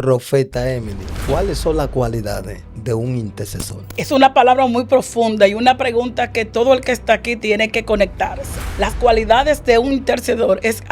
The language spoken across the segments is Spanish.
Profeta Emily, ¿cuáles son las cualidades de un intercesor? Es una palabra muy profunda y una pregunta que todo el que está aquí tiene que conectarse. Las cualidades de un intercesor es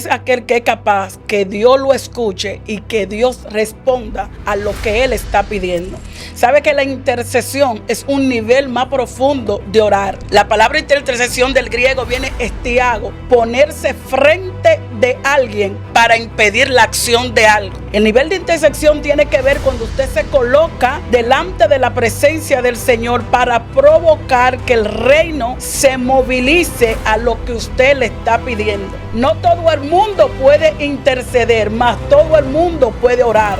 aquel que es capaz que Dios lo escuche y que Dios responda a lo que él está pidiendo. Sabe que la intercesión es un nivel más profundo de orar. La palabra intercesión del griego viene estiago, ponerse frente de alguien para impedir la acción de algo. El nivel de intercesión tiene que ver cuando usted se coloca delante de la presencia del Señor para provocar que el reino se movilice a lo que usted le está pidiendo. No todo el mundo puede interceder, mas todo el mundo puede orar.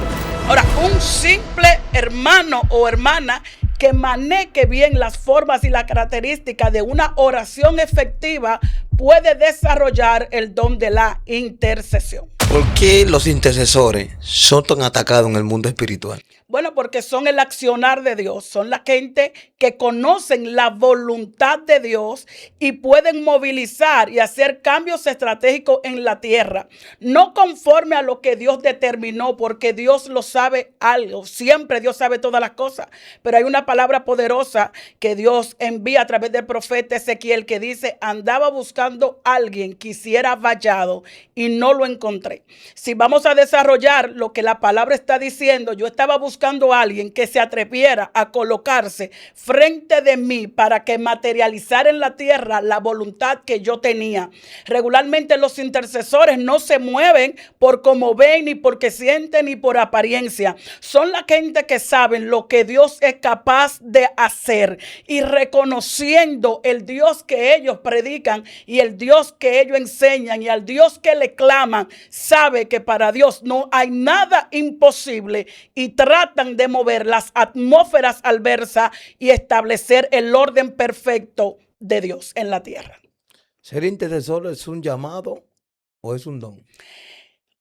Ahora, un simple hermano o hermana que maneje bien las formas y las características de una oración efectiva puede desarrollar el don de la intercesión. ¿Por qué los intercesores son tan atacados en el mundo espiritual? Bueno, porque son el accionar de Dios, son la gente que conocen la voluntad de Dios y pueden movilizar y hacer cambios estratégicos en la tierra, no conforme a lo que Dios determinó, porque Dios lo sabe algo, siempre Dios sabe todas las cosas, pero hay una palabra poderosa que Dios envía a través del profeta Ezequiel que dice: andaba buscando a alguien que hiciera vallado y no lo encontré. Si vamos a desarrollar lo que la palabra está diciendo, yo estaba buscando a alguien que se atreviera a colocarse frente de mí para que materializara en la tierra la voluntad que yo tenía. Regularmente los intercesores no se mueven por cómo ven, ni porque sienten, ni por apariencia. Son la gente que saben lo que Dios es capaz de hacer y reconociendo el Dios que ellos predican y el Dios que ellos enseñan y al Dios que le claman, sabe que para Dios no hay nada imposible y tratan de mover las atmósferas adversas y establecer el orden perfecto de Dios en la tierra. ¿Ser intercesor es un llamado o es un don?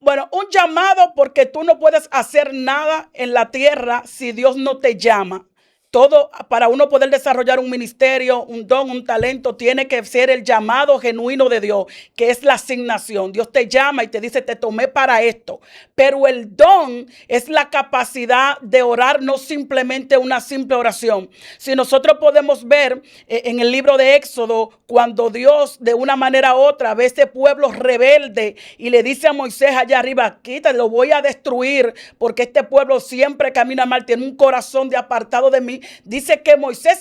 Bueno, un llamado porque tú no puedes hacer nada en la tierra si Dios no te llama. Todo para uno poder desarrollar un ministerio, un don, un talento, tiene que ser el llamado genuino de Dios, que es la asignación. Dios te llama y te dice: te tomé para esto. Pero el don es la capacidad de orar, no simplemente una simple oración. Si nosotros podemos ver en el libro de Éxodo, cuando Dios de una manera u otra ve a este pueblo rebelde y le dice a Moisés allá arriba: quítate, lo voy a destruir porque este pueblo siempre camina mal, tiene un corazón de apartado de mí. Dice que Moisés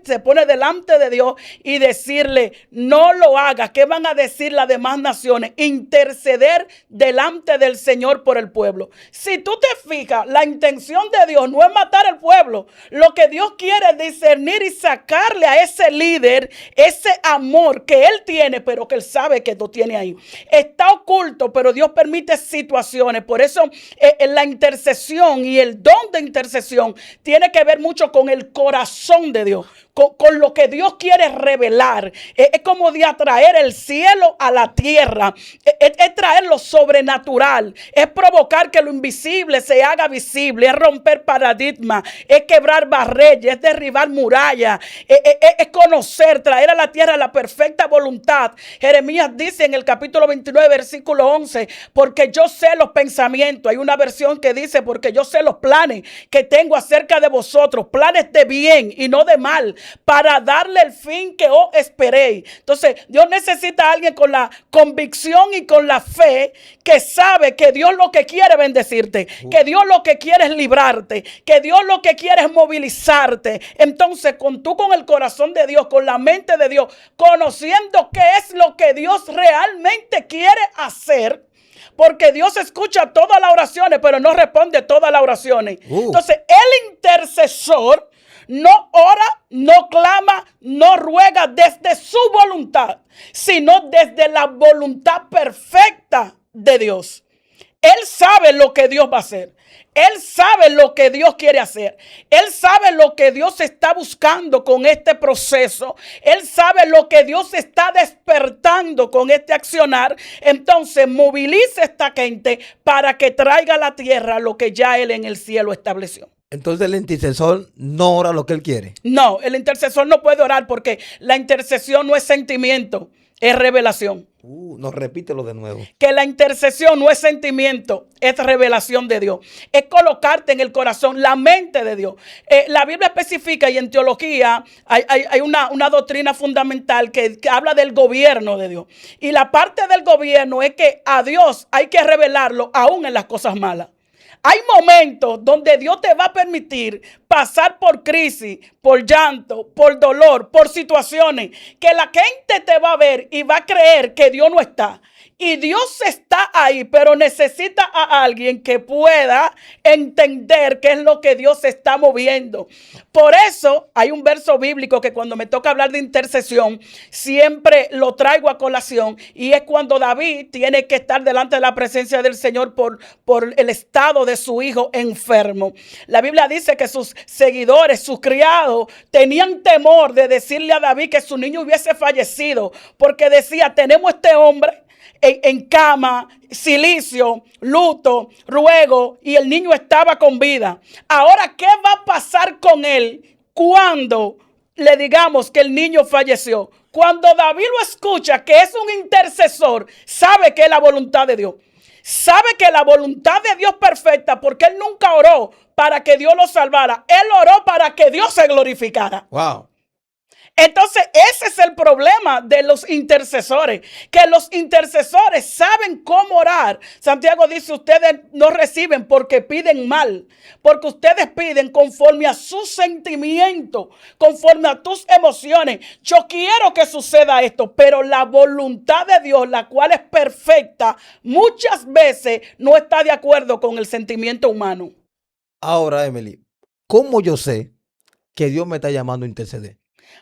se pone delante de Dios y decirle: no lo hagas. ¿Qué van a decir las demás naciones? Interceder delante del Señor por el pueblo. Si tú te fijas, la intención de Dios no es matar al pueblo. Lo que Dios quiere es discernir y sacarle a ese líder ese amor que él tiene, pero que él sabe que lo tiene ahí. Está oculto, pero Dios permite situaciones. Por eso la intercesión y el don de intercesión tiene que ver mucho con el corazón de Dios, con lo que Dios quiere revelar. Es como de atraer el cielo a la tierra, es traer lo sobrenatural, es provocar que lo invisible se haga visible, es romper paradigmas, es quebrar barreras, es derribar murallas, es conocer, traer a la tierra la perfecta voluntad. Jeremías dice en el capítulo 29, versículo 11: porque yo sé los pensamientos. Hay una versión que dice: porque yo sé los planes que tengo acerca de vosotros, planes de bien y no de mal, para darle el fin que os esperéis. Entonces, Dios necesita a alguien con la convicción y con la fe que sabe que Dios lo que quiere es bendecirte, que Dios lo que quiere es librarte, que Dios lo que quiere es movilizarte. Entonces, con el corazón de Dios, con la mente de Dios, conociendo qué es lo que Dios realmente quiere hacer, porque Dios escucha todas las oraciones, pero no responde todas las oraciones. Entonces, el intercesor no ora, no clama, no ruega desde su voluntad, sino desde la voluntad perfecta de Dios. Él sabe lo que Dios va a hacer. Él sabe lo que Dios quiere hacer. Él sabe lo que Dios está buscando con este proceso. Él sabe lo que Dios está despertando con este accionar. Entonces moviliza esta gente para que traiga a la tierra lo que ya Él en el cielo estableció. Entonces el intercesor no ora lo que él quiere. No, el intercesor no puede orar porque la intercesión no es sentimiento. es revelación. No, repítelo de nuevo. Que la intercesión no es sentimiento, es revelación de Dios. Es colocarte en el corazón la mente de Dios. La Biblia especifica, y en teología hay una doctrina fundamental que habla del gobierno de Dios. Y la parte del gobierno es que a Dios hay que revelarlo aún en las cosas malas. Hay momentos donde Dios te va a permitir pasar por crisis, por llanto, por dolor, por situaciones que la gente te va a ver y va a creer que Dios no está. Y Dios está ahí, pero necesita a alguien que pueda entender qué es lo que Dios está moviendo. Por eso hay un verso bíblico que cuando me toca hablar de intercesión, siempre lo traigo a colación. Y es cuando David tiene que estar delante de la presencia del Señor por el estado de su hijo enfermo. La Biblia dice que sus seguidores, sus criados, tenían temor de decirle a David que su niño hubiese fallecido, porque decía, tenemos este hombre en cama, silicio, luto, ruego, y el niño estaba con vida. Ahora, ¿qué va a pasar con él cuando le digamos que el niño falleció? Cuando David lo escucha, que es un intercesor, sabe que es la voluntad de Dios. Sabe que la voluntad de Dios es perfecta, porque él nunca oró para que Dios lo salvara. Él oró para que Dios se glorificara. Wow. Entonces, ese es el problema de los intercesores, que los intercesores saben cómo orar. Santiago dice, ustedes no reciben porque piden mal, porque ustedes piden conforme a sus sentimientos, conforme a tus emociones. Yo quiero que suceda esto, pero la voluntad de Dios, la cual es perfecta, muchas veces no está de acuerdo con el sentimiento humano. Ahora, Emily, ¿cómo yo sé que Dios me está llamando a interceder?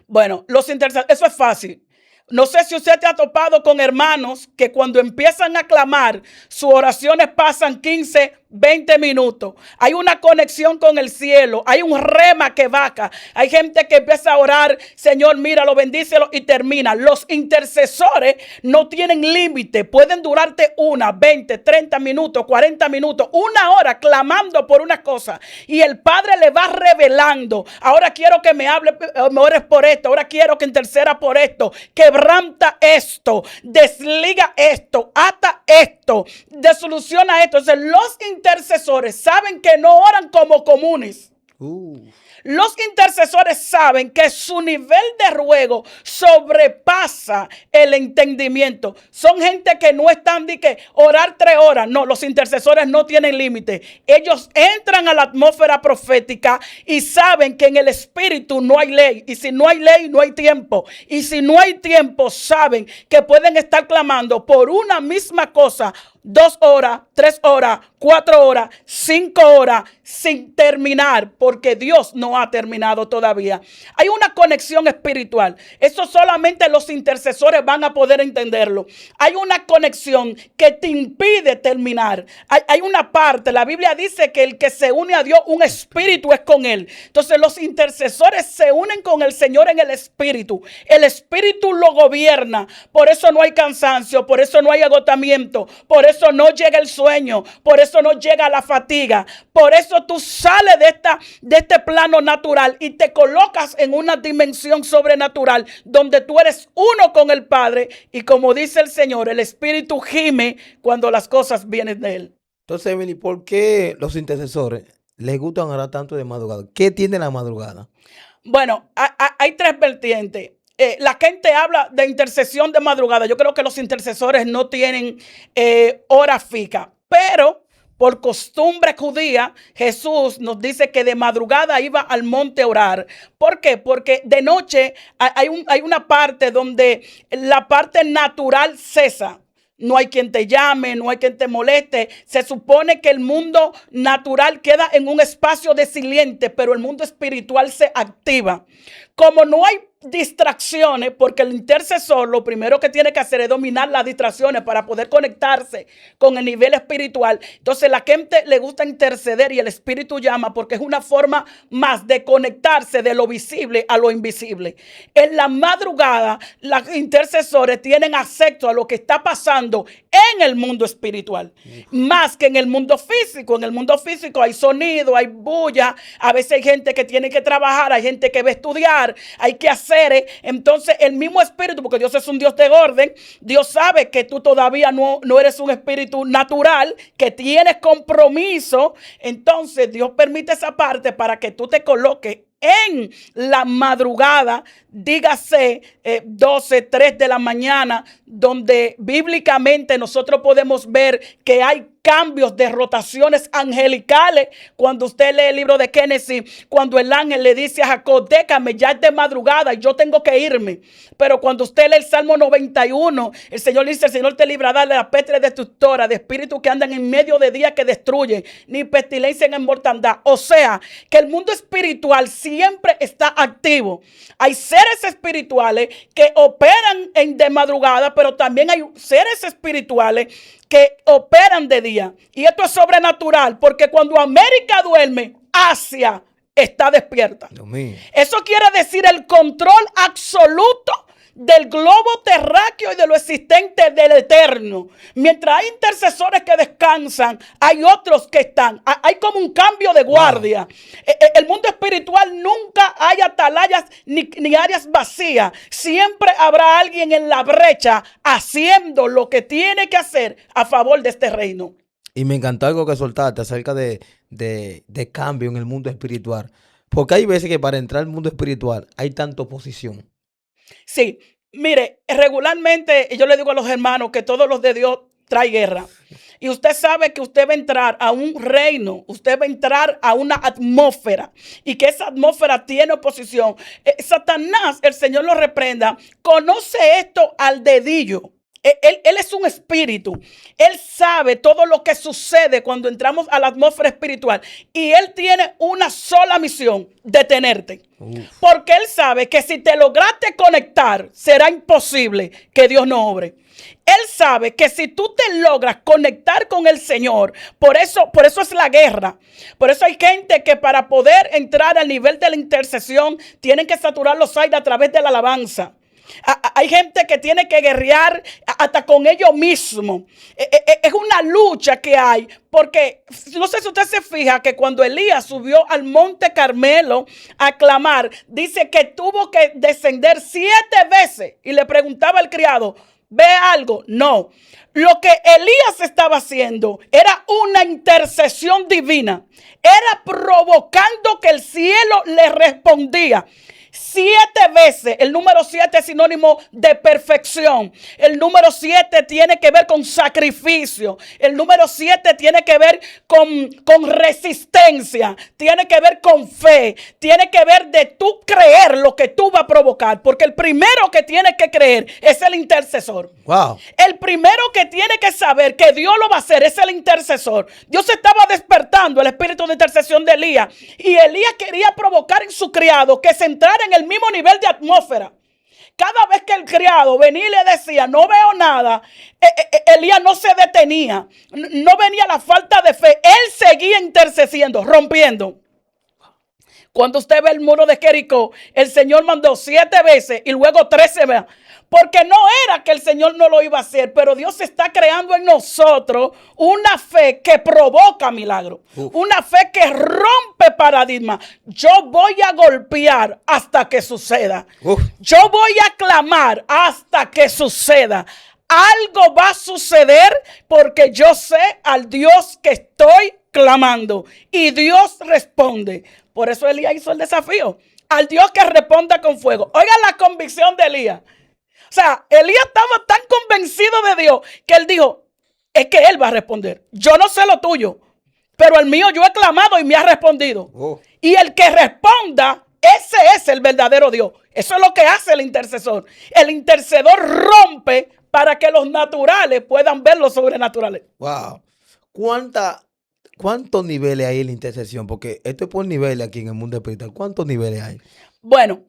Bueno, los intercesores, eso es fácil. No sé si usted te ha topado con hermanos que cuando empiezan a clamar, sus oraciones pasan 15, 20 minutos. Hay una conexión con el cielo. Hay un rema que vaca. Hay gente que empieza a orar, Señor, míralo, bendícelo, y termina. Los intercesores no tienen límite. Pueden durarte 1, 20, 30 minutos, 40 minutos, 1 hora clamando por una cosa. Y el Padre le va revelando. Ahora quiero que me hable, me ores por esto. Ahora quiero que interceda por esto. Quebranta esto. Desliga esto. Ata esto. Desoluciona esto. Entonces, los intercesores saben que no oran como comunes. Los intercesores saben que su nivel de ruego sobrepasa el entendimiento. Son gente que no están de que orar 3 horas. No, los intercesores no tienen límite. Ellos entran a la atmósfera profética y saben que en el espíritu no hay ley. Y si no hay ley, no hay tiempo. Y si no hay tiempo, saben que pueden estar clamando por una misma cosa 2 horas, 3 horas, 4 horas, 5 horas sin terminar, porque Dios no ha terminado todavía. Hay una conexión espiritual. Eso solamente los intercesores van a poder entenderlo. Hay una conexión que te impide terminar. Hay una parte, la Biblia dice que el que se une a Dios, un espíritu es con él. Entonces los intercesores se unen con el Señor en el espíritu. El espíritu lo gobierna. Por eso no hay cansancio, por eso no hay agotamiento, por eso no llega el sueño, por eso no llega la fatiga. Por eso tú sales de este plano natural y te colocas en una dimensión sobrenatural donde tú eres uno con el Padre, y como dice el Señor, el Espíritu gime cuando las cosas vienen de Él. Entonces, Emily, ¿por qué los intercesores les gustan orar tanto de madrugada? ¿Qué tiene la madrugada? Bueno, hay 3 vertientes. La gente habla de intercesión de madrugada. Yo creo que los intercesores no tienen hora fija, pero por costumbre judía, Jesús nos dice que de madrugada iba al monte a orar. ¿Por qué? Porque de noche hay una parte donde la parte natural cesa. No hay quien te llame, no hay quien te moleste. Se supone que el mundo natural queda en un espacio de silencio, pero el mundo espiritual se activa. Como no hay distracciones, porque el intercesor lo primero que tiene que hacer es dominar las distracciones para poder conectarse con el nivel espiritual. Entonces la gente le gusta interceder y el Espíritu llama, porque es una forma más de conectarse de lo visible a lo invisible. En la madrugada, los intercesores tienen acceso a lo que está pasando en el mundo espiritual, más que en el mundo físico. En el mundo físico hay sonido, hay bulla, a veces hay gente que tiene que trabajar, hay gente que va a estudiar, hay que hacer seres, entonces el mismo espíritu, porque Dios es un Dios de orden, Dios sabe que tú todavía no eres un espíritu natural, que tienes compromiso, entonces Dios permite esa parte para que tú te coloques en la madrugada, dígase 12, 3 de la mañana, donde bíblicamente nosotros podemos ver que hay cambios de rotaciones angelicales. Cuando usted lee el libro de Génesis, cuando el ángel le dice a Jacob, déjame, ya es de madrugada y yo tengo que irme. Pero cuando usted lee el Salmo 91, el Señor dice, el Señor te librará de la peste destructora, de espíritus que andan en medio de día que destruyen, ni pestilencia en mortandad. O sea, que el mundo espiritual siempre está activo. Hay seres espirituales que operan de madrugada, pero también hay seres espirituales que operan de día. Y esto es sobrenatural, porque cuando América duerme, Asia está despierta. Dios mío. Eso quiere decir el control absoluto del globo terráqueo y de lo existente del eterno. Mientras hay intercesores que descansan, hay otros que están. Hay como un cambio de guardia. Wow. El mundo espiritual nunca hay atalayas ni áreas vacías. Siempre habrá alguien en la brecha haciendo lo que tiene que hacer a favor de este reino. Y me encantó algo que soltaste acerca de cambio en el mundo espiritual. Porque hay veces que para entrar al mundo espiritual hay tanta oposición. Sí, mire, regularmente yo le digo a los hermanos que todos los de Dios trae guerra. Y usted sabe que usted va a entrar a un reino, usted va a entrar a una atmósfera y que esa atmósfera tiene oposición. Satanás, el Señor lo reprenda, conoce esto al dedillo. Él es un espíritu. Él sabe todo lo que sucede cuando entramos a la atmósfera espiritual. Y él tiene una sola misión: detenerte. Porque él sabe que si te lograste conectar, será imposible que Dios no obre. Él sabe que si tú te logras conectar con el Señor, por eso es la guerra. Por eso hay gente que para poder entrar al nivel de la intercesión tienen que saturar los aires a través de la alabanza. Hay gente que tiene que guerrear hasta con ellos mismos. Es una lucha que hay, porque no sé si usted se fija que cuando Elías subió al monte Carmelo a clamar, dice que tuvo que descender 7 veces y le preguntaba al criado, ¿ve algo? No. Lo que Elías estaba haciendo era una intercesión divina. Era provocando que el cielo le respondía. 7 veces. El número 7 es sinónimo de perfección. El número 7 tiene que ver con sacrificio. El número 7 tiene que ver con resistencia. Tiene que ver con fe. Tiene que ver de tú creer lo que tú vas a provocar. Porque el primero que tiene que creer es el intercesor. Wow. El primero que tiene que saber que Dios lo va a hacer es el intercesor. Dios estaba despertando el espíritu de intercesión de Elías. Y Elías quería provocar en su criado que se entrara en el mismo nivel de atmósfera. Cada vez que el criado venía y le decía, no veo nada, Elías no se detenía. No venía la falta de fe. Él seguía intercediendo, rompiendo. Cuando usted ve el muro de Jericó, el Señor mandó 7 veces y luego 13 veces. Porque no era que el Señor no lo iba a hacer, pero Dios está creando en nosotros una fe que provoca milagros. Una fe que rompe paradigmas. Yo voy a golpear hasta que suceda. Yo voy a clamar hasta que suceda. Algo va a suceder porque yo sé al Dios que estoy clamando. Y Dios responde. Por eso Elías hizo el desafío. Al Dios que responda con fuego. Oigan la convicción de Elías. O sea, Elías estaba tan convencido de Dios que él dijo, es que él va a responder. Yo no sé lo tuyo, pero el mío yo he clamado y me ha respondido. Y el que responda, ese es el verdadero Dios. Eso es lo que hace el intercesor. El intercedor rompe para que los naturales puedan ver los sobrenaturales. Wow. ¿Cuántos niveles hay en la intercesión? Porque esto es por niveles aquí en el mundo espiritual. ¿Cuántos niveles hay? Bueno,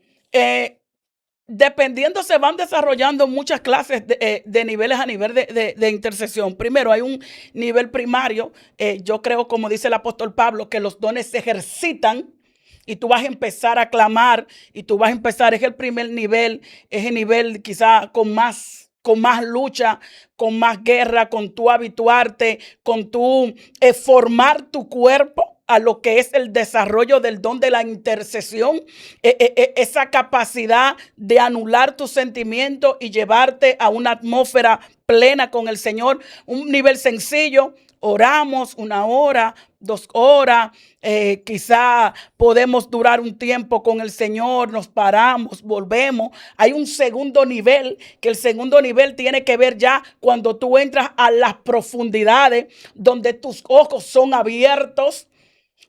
dependiendo, se van desarrollando muchas clases de niveles a nivel de intercesión. Primero hay un nivel primario. Yo creo, como dice el apóstol Pablo, que los dones se ejercitan y tú vas a empezar a clamar y tú vas a empezar, es el primer nivel, es el nivel quizá con más lucha, con más guerra, con tu habituarte, con tu formar tu cuerpo a lo que es el desarrollo del don de la intercesión, esa capacidad de anular tus sentimientos y llevarte a una atmósfera plena con el Señor, un nivel sencillo. Oramos 1 hora, 2 horas, quizá podemos durar un tiempo con el Señor, nos paramos, volvemos. Hay un segundo nivel, que el segundo nivel tiene que ver ya cuando tú entras a las profundidades, donde tus ojos son abiertos,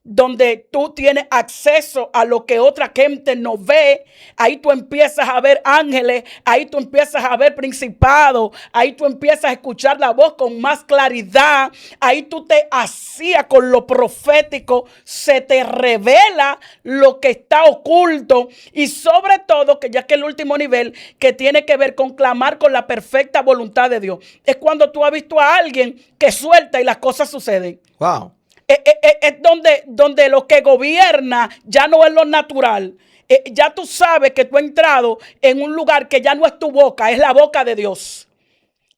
donde tú tienes acceso a lo que otra gente no ve. Ahí tú empiezas a ver ángeles, ahí tú empiezas a ver principados, ahí tú empiezas a escuchar la voz con más claridad, ahí tú te hacías con lo profético, se te revela lo que está oculto, y sobre todo, que ya que el último nivel, que tiene que ver con clamar con la perfecta voluntad de Dios, es cuando tú has visto a alguien que suelta y las cosas suceden. Wow. Es donde lo que gobierna ya no es lo natural. Ya tú sabes que tú has entrado en un lugar que ya no es tu boca, es la boca de Dios.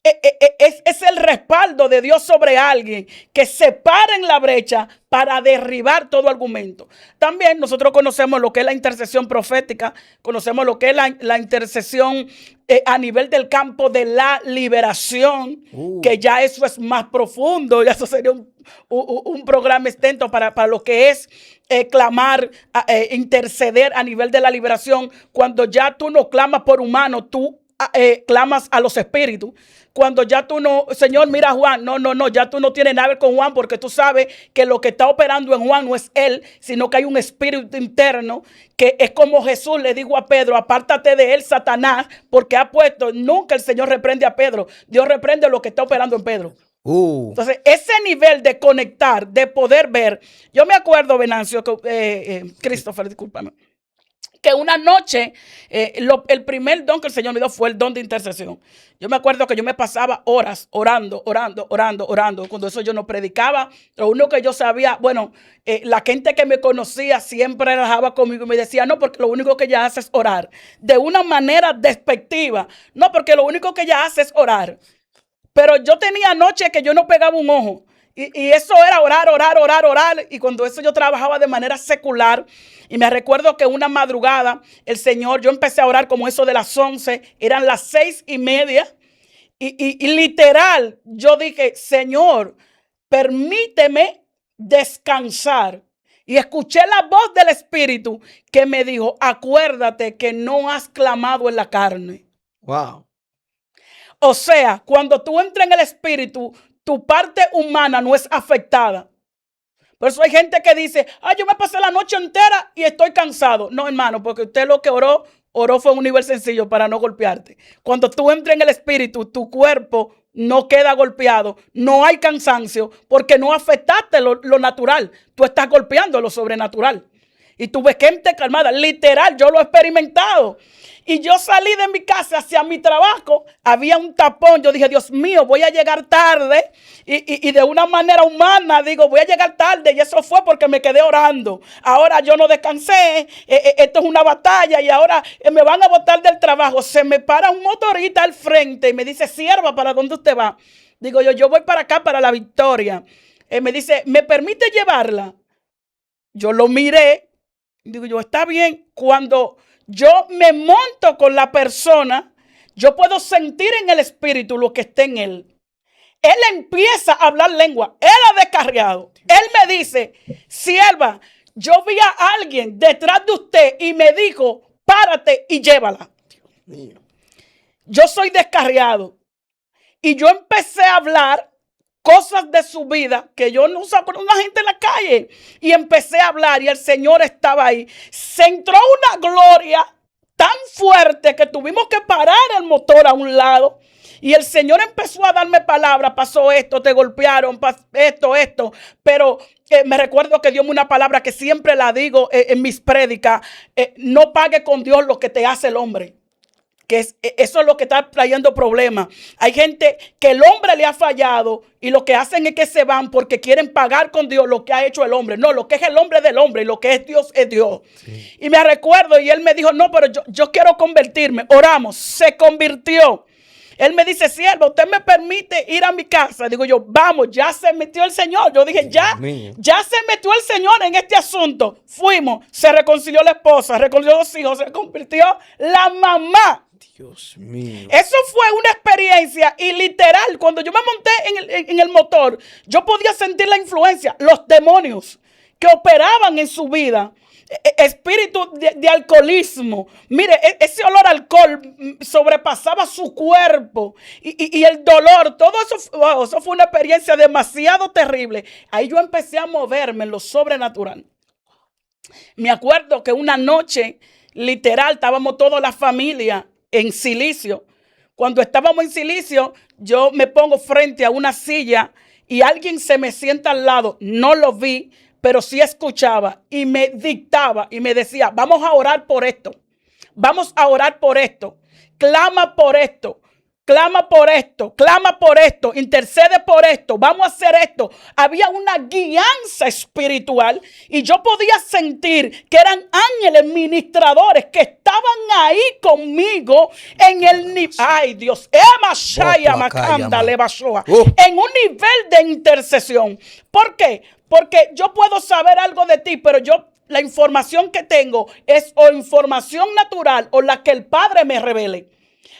Es el respaldo de Dios sobre alguien que se para en la brecha para derribar todo argumento. También nosotros conocemos lo que es la intercesión profética, conocemos lo que es la intercesión a nivel del campo de la liberación, que ya eso es más profundo, ya eso sería un programa extenso para lo que es clamar, interceder a nivel de la liberación, cuando ya tú no clamas por humano, tú clamas a los espíritus. Cuando ya tú no, Señor, mira a Juan, no, ya tú no tienes nada que ver con Juan, porque tú sabes que lo que está operando en Juan no es él, sino que hay un espíritu interno, que es como Jesús le dijo a Pedro: apártate de él, Satanás, porque ha puesto, nunca el Señor reprende a Pedro, Dios reprende lo que está operando en Pedro. Entonces, ese nivel de conectar, de poder ver, yo me acuerdo, Venancio, Christopher, discúlpame, que una noche, el primer don que el Señor me dio fue el don de intercesión. Yo me acuerdo que yo me pasaba horas orando. Cuando eso yo no predicaba, lo único que yo sabía, bueno, la gente que me conocía siempre relajaba conmigo y me decía: no, porque lo único que ella hace es orar. De una manera despectiva. No, porque lo único que ella hace es orar. Pero yo tenía noches que yo no pegaba un ojo. Y eso era orar. Y cuando eso yo trabajaba de manera secular. Y me recuerdo que una madrugada el Señor, yo empecé a orar como eso de las 11. Eran las 6:30. Y literal, yo dije: Señor, permíteme descansar. Y escuché la voz del Espíritu que me dijo: acuérdate que no has clamado en la carne. Wow. O sea, cuando tú entras en el Espíritu, tu parte humana no es afectada. Por eso hay gente que dice: yo me pasé la noche entera y estoy cansado. No, hermano, porque usted lo que oró fue un nivel sencillo para no golpearte. Cuando tú entras en el Espíritu, tu cuerpo no queda golpeado, no hay cansancio, porque no afectaste lo natural. Tú estás golpeando lo sobrenatural. Y tú ves gente calmada, literal, yo lo he experimentado. Y yo salí de mi casa hacia mi trabajo, había un tapón. Yo dije: Dios mío, voy a llegar tarde. Y de una manera humana digo: voy a llegar tarde. Y eso fue porque me quedé orando. Ahora yo no descansé. Esto es una batalla y ahora me van a botar del trabajo. Se me para un motorista al frente y me dice: sierva, ¿para dónde usted va? Digo yo voy para acá, para La Victoria. Me dice: ¿me permite llevarla? Yo lo miré. Digo yo: está bien. Cuando yo me monto con la persona, yo puedo sentir en el espíritu lo que está en él. Él empieza a hablar lengua. Él ha descarriado. Él me dice: sierva, yo vi a alguien detrás de usted y me dijo: párate y llévala. Dios mío. Yo soy descarriado. Y yo empecé a hablar cosas de su vida que yo no usaba con una gente en la calle. Y empecé a hablar y el Señor estaba ahí. Se entró una gloria tan fuerte que tuvimos que parar el motor a un lado. Y el Señor empezó a darme palabras: pasó esto, te golpearon, esto. Pero me recuerdo que dio una palabra que siempre la digo en mis prédicas: no pague con Dios lo que te hace el hombre. Eso es lo que está trayendo problemas. Hay gente que el hombre le ha fallado y lo que hacen es que se van porque quieren pagar con Dios lo que ha hecho el hombre. No, lo que es el hombre del hombre y lo que es Dios es Dios. Sí. Y me recuerdo y él me dijo: no, pero yo quiero convertirme. Oramos, se convirtió. Él me dice, siervo, ¿usted me permite ir a mi casa? Digo yo, vamos, ya se metió el Señor. Yo dije, ya se metió el Señor en este asunto. Fuimos, se reconcilió la esposa, reconcilió los hijos, se convirtió la mamá. Dios mío. Eso fue una experiencia y literal, cuando yo me monté en el motor, yo podía sentir la influencia, los demonios que operaban en su vida. Espíritu de alcoholismo. Mire, ese olor a alcohol sobrepasaba su cuerpo y el dolor, todo eso, wow, eso fue una experiencia demasiado terrible. Ahí yo empecé a moverme en lo sobrenatural. Me acuerdo que una noche, literal, estábamos toda la familia en Silicio. Cuando estábamos en Silicio, yo me pongo frente a una silla y alguien se me sienta al lado. No lo vi, pero sí escuchaba y me dictaba y me decía, vamos a orar por esto, vamos a orar por esto, clama por esto, clama por esto, clama por esto, intercede por esto, vamos a hacer esto. Había una guianza espiritual y yo podía sentir que eran ángeles ministradores que estaban ahí conmigo en el nivel, ay Dios, en un nivel de intercesión. ¿Por qué? Porque yo puedo saber algo de ti, pero la información que tengo es o información natural o la que el Padre me revele.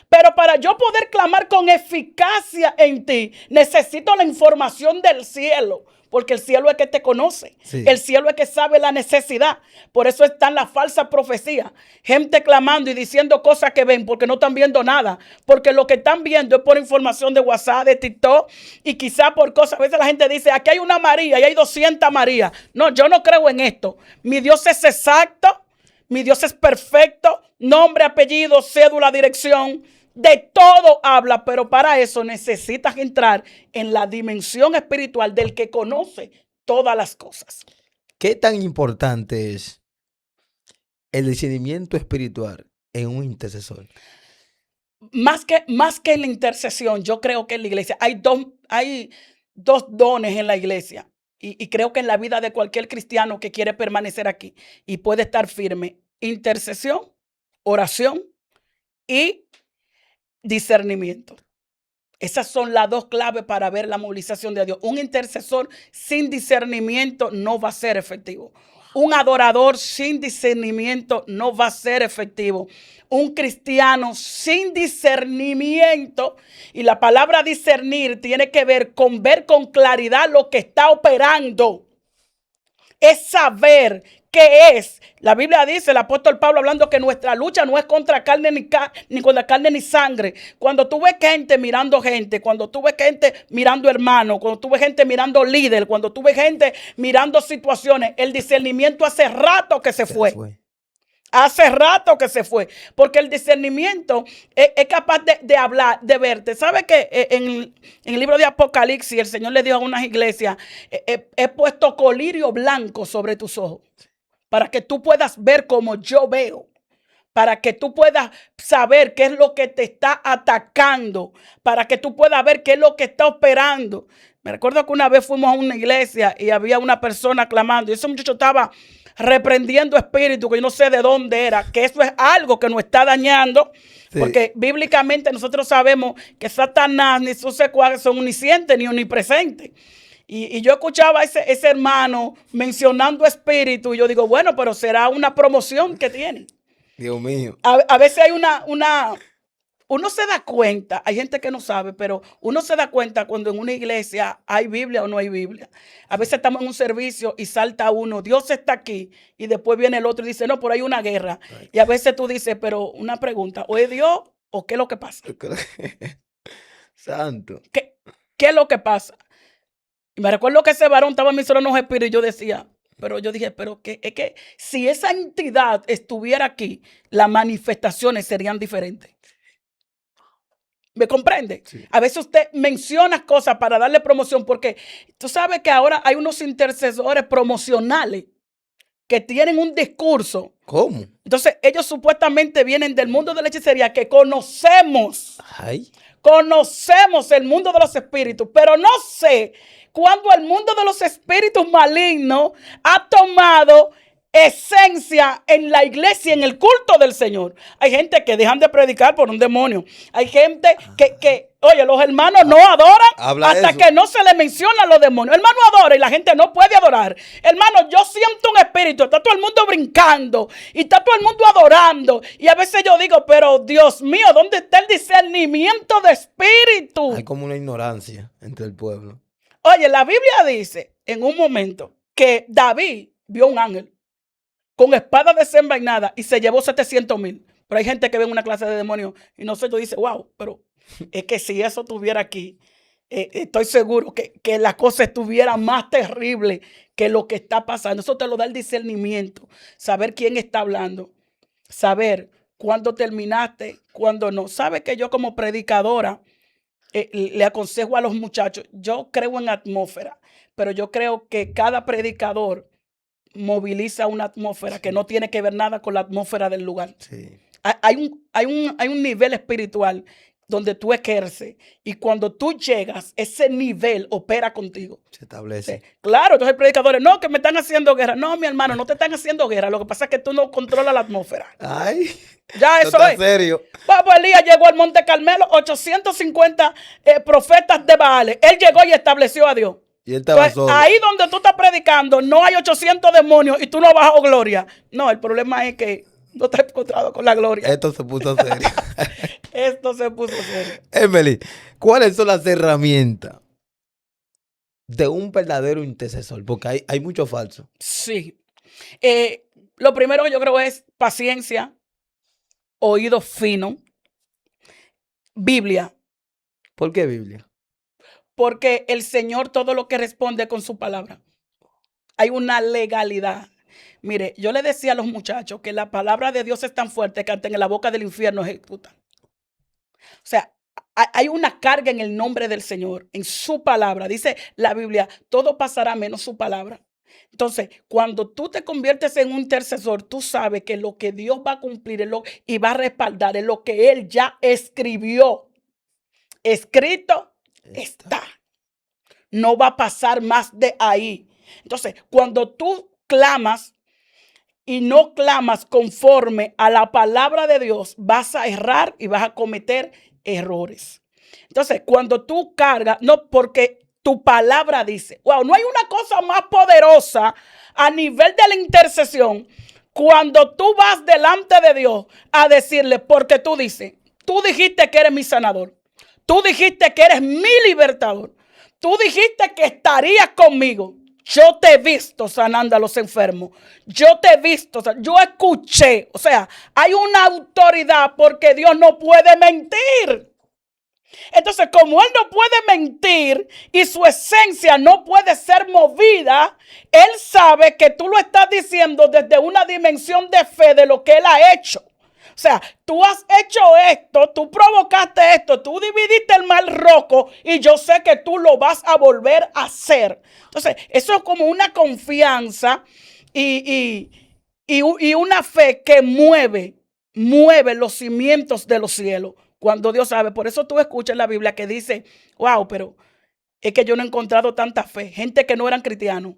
Pero para yo poder clamar con eficacia en ti, necesito la información del cielo. Porque el cielo es que te conoce. Sí. El cielo es que sabe la necesidad. Por eso están las falsas profecías. Gente clamando y diciendo cosas que ven porque no están viendo nada. Porque lo que están viendo es por información de WhatsApp, de TikTok y quizá por cosas. A veces la gente dice, aquí hay una María y hay 200 Marías. No, yo no creo en esto. Mi Dios es exacto. Mi Dios es perfecto. Nombre, apellido, cédula, dirección. De todo habla, pero para eso necesitas entrar en la dimensión espiritual del que conoce todas las cosas. ¿Qué tan importante es el discernimiento espiritual en un intercesor? Más que en la intercesión, yo creo que en la iglesia hay dos dones en la iglesia. Y creo que en la vida de cualquier cristiano que quiere permanecer aquí y puede estar firme, intercesión, oración y discernimiento. Esas son las dos claves para ver la movilización de Dios. Un intercesor sin discernimiento no va a ser efectivo. Un adorador sin discernimiento no va a ser efectivo. Un cristiano sin discernimiento, y la palabra discernir tiene que ver con claridad lo que está operando. Es saber qué es. La Biblia dice, el apóstol Pablo hablando que nuestra lucha no es contra carne ni contra carne ni sangre. Cuando tú ves gente mirando gente, cuando tú ves gente mirando hermanos, cuando tú ves gente mirando líder, cuando tú ves gente mirando situaciones, el discernimiento hace rato que se fue. Hace rato que se fue. Porque el discernimiento es capaz de hablar, de verte. ¿Sabe que en el libro de Apocalipsis el Señor le dijo a unas iglesias, he puesto colirio blanco sobre tus ojos para que tú puedas ver como yo veo? Para que tú puedas saber qué es lo que te está atacando, para que tú puedas ver qué es lo que está operando. Me recuerdo que una vez fuimos a una iglesia y había una persona clamando y ese muchacho estaba reprendiendo espíritu que yo no sé de dónde era, que eso es algo que nos está dañando, sí. Porque bíblicamente nosotros sabemos que Satanás ni sus secuaces son omniscientes ni omnipresentes. Y yo escuchaba a ese hermano mencionando espíritu y yo digo, bueno, pero será una promoción que tiene. Dios mío. A veces hay uno se da cuenta, hay gente que no sabe, pero uno se da cuenta cuando en una iglesia hay Biblia o no hay Biblia. A veces estamos en un servicio y salta uno, Dios está aquí, y después viene el otro y dice, no, por ahí hay una guerra. Right. Y a veces tú dices, pero una pregunta, ¿o es Dios o qué es lo que pasa? Santo. ¿Qué es lo que pasa? Y me recuerdo que ese varón estaba en mis órganos espíritus y yo decía, pero yo dije, pero es que si esa entidad estuviera aquí, las manifestaciones serían diferentes. ¿Me comprende? Sí. A veces usted menciona cosas para darle promoción porque tú sabes que ahora hay unos intercesores promocionales que tienen un discurso. ¿Cómo? Entonces ellos supuestamente vienen del mundo de la hechicería que conocemos. Ay. Conocemos el mundo de los espíritus, pero no sé cuándo el mundo de los espíritus malignos ha tomado esencia en la iglesia, en el culto del Señor. Hay gente que dejan de predicar por un demonio. Hay gente que oye, los hermanos no adoran hasta eso. que no se le menciona a los demonios. Hermano adora y la gente no puede adorar. Hermano, yo siento un espíritu. Está todo el mundo brincando y está todo el mundo adorando. Y a veces yo digo, pero Dios mío, ¿dónde está el discernimiento de espíritu? Hay como una ignorancia entre el pueblo. Oye, la Biblia dice en un momento que David vio un ángel con espada desenvainada y se llevó 700,000. Pero hay gente que ve una clase de demonios y nosotros dice, wow, pero es que si eso estuviera aquí, estoy seguro que la cosa estuviera más terrible que lo que está pasando. Eso te lo da el discernimiento, saber quién está hablando, saber cuándo terminaste, cuándo no. Sabe que yo como predicadora le aconsejo a los muchachos, yo creo en atmósfera, pero yo creo que cada predicador moviliza una atmósfera que no tiene que ver nada con la atmósfera del lugar. Sí. Hay un nivel espiritual donde tú ejerces y cuando tú llegas, ese nivel opera contigo. Se establece. Sí. Claro, entonces hay predicadores, no, que me están haciendo guerra. No, mi hermano, no te están haciendo guerra. Lo que pasa es que tú no controlas la atmósfera. Ay, Ya eso está es. serio. Pues Elías llegó al Monte Carmelo, 850 profetas de Baales. Él llegó y estableció a Dios. Y él estaba Pues solo. ahí donde tú estás predicando no hay 800 demonios y tú no vas a gloria. No, el problema es que no te has encontrado con la gloria. Esto se puso serio. Esto se puso serio. Emily, ¿cuáles son las herramientas de un verdadero intercesor? Porque hay mucho falso. Sí. Lo primero que yo creo es paciencia, oído fino, Biblia. ¿Por qué Biblia? Porque el Señor todo lo que responde con su palabra. Hay una legalidad. Mire, yo le decía a los muchachos que la palabra de Dios es tan fuerte que hasta en la boca del infierno ejecuta. O sea, hay una carga en el nombre del Señor, en su palabra. Dice la Biblia, todo pasará menos su palabra. Entonces, cuando tú te conviertes en un intercesor, tú sabes que lo que Dios va a cumplir y va a respaldar es lo que Él ya escribió. Escrito está. No va a pasar más de ahí. Entonces, cuando tú clamas y no clamas conforme a la palabra de Dios, vas a errar y vas a cometer errores. Entonces, cuando tú cargas, no porque tu palabra dice, wow, no hay una cosa más poderosa a nivel de la intercesión cuando tú vas delante de Dios a decirle, porque tú dices, tú dijiste que eres mi sanador, tú dijiste que eres mi libertador, tú dijiste que estarías conmigo. Yo te he visto sanando a los enfermos. Yo te he visto, yo escuché. O sea, hay una autoridad porque Dios no puede mentir. Entonces, como Él no puede mentir y su esencia no puede ser movida, Él sabe que tú lo estás diciendo desde una dimensión de fe de lo que Él ha hecho. O sea, tú has hecho esto, tú provocaste esto, tú dividiste el mar rojo y yo sé que tú lo vas a volver a hacer. Entonces, eso es como una confianza y una fe que mueve los cimientos de los cielos. Cuando Dios sabe, por eso tú escuchas la Biblia que dice, wow, pero es que yo no he encontrado tanta fe. Gente que no eran cristianos,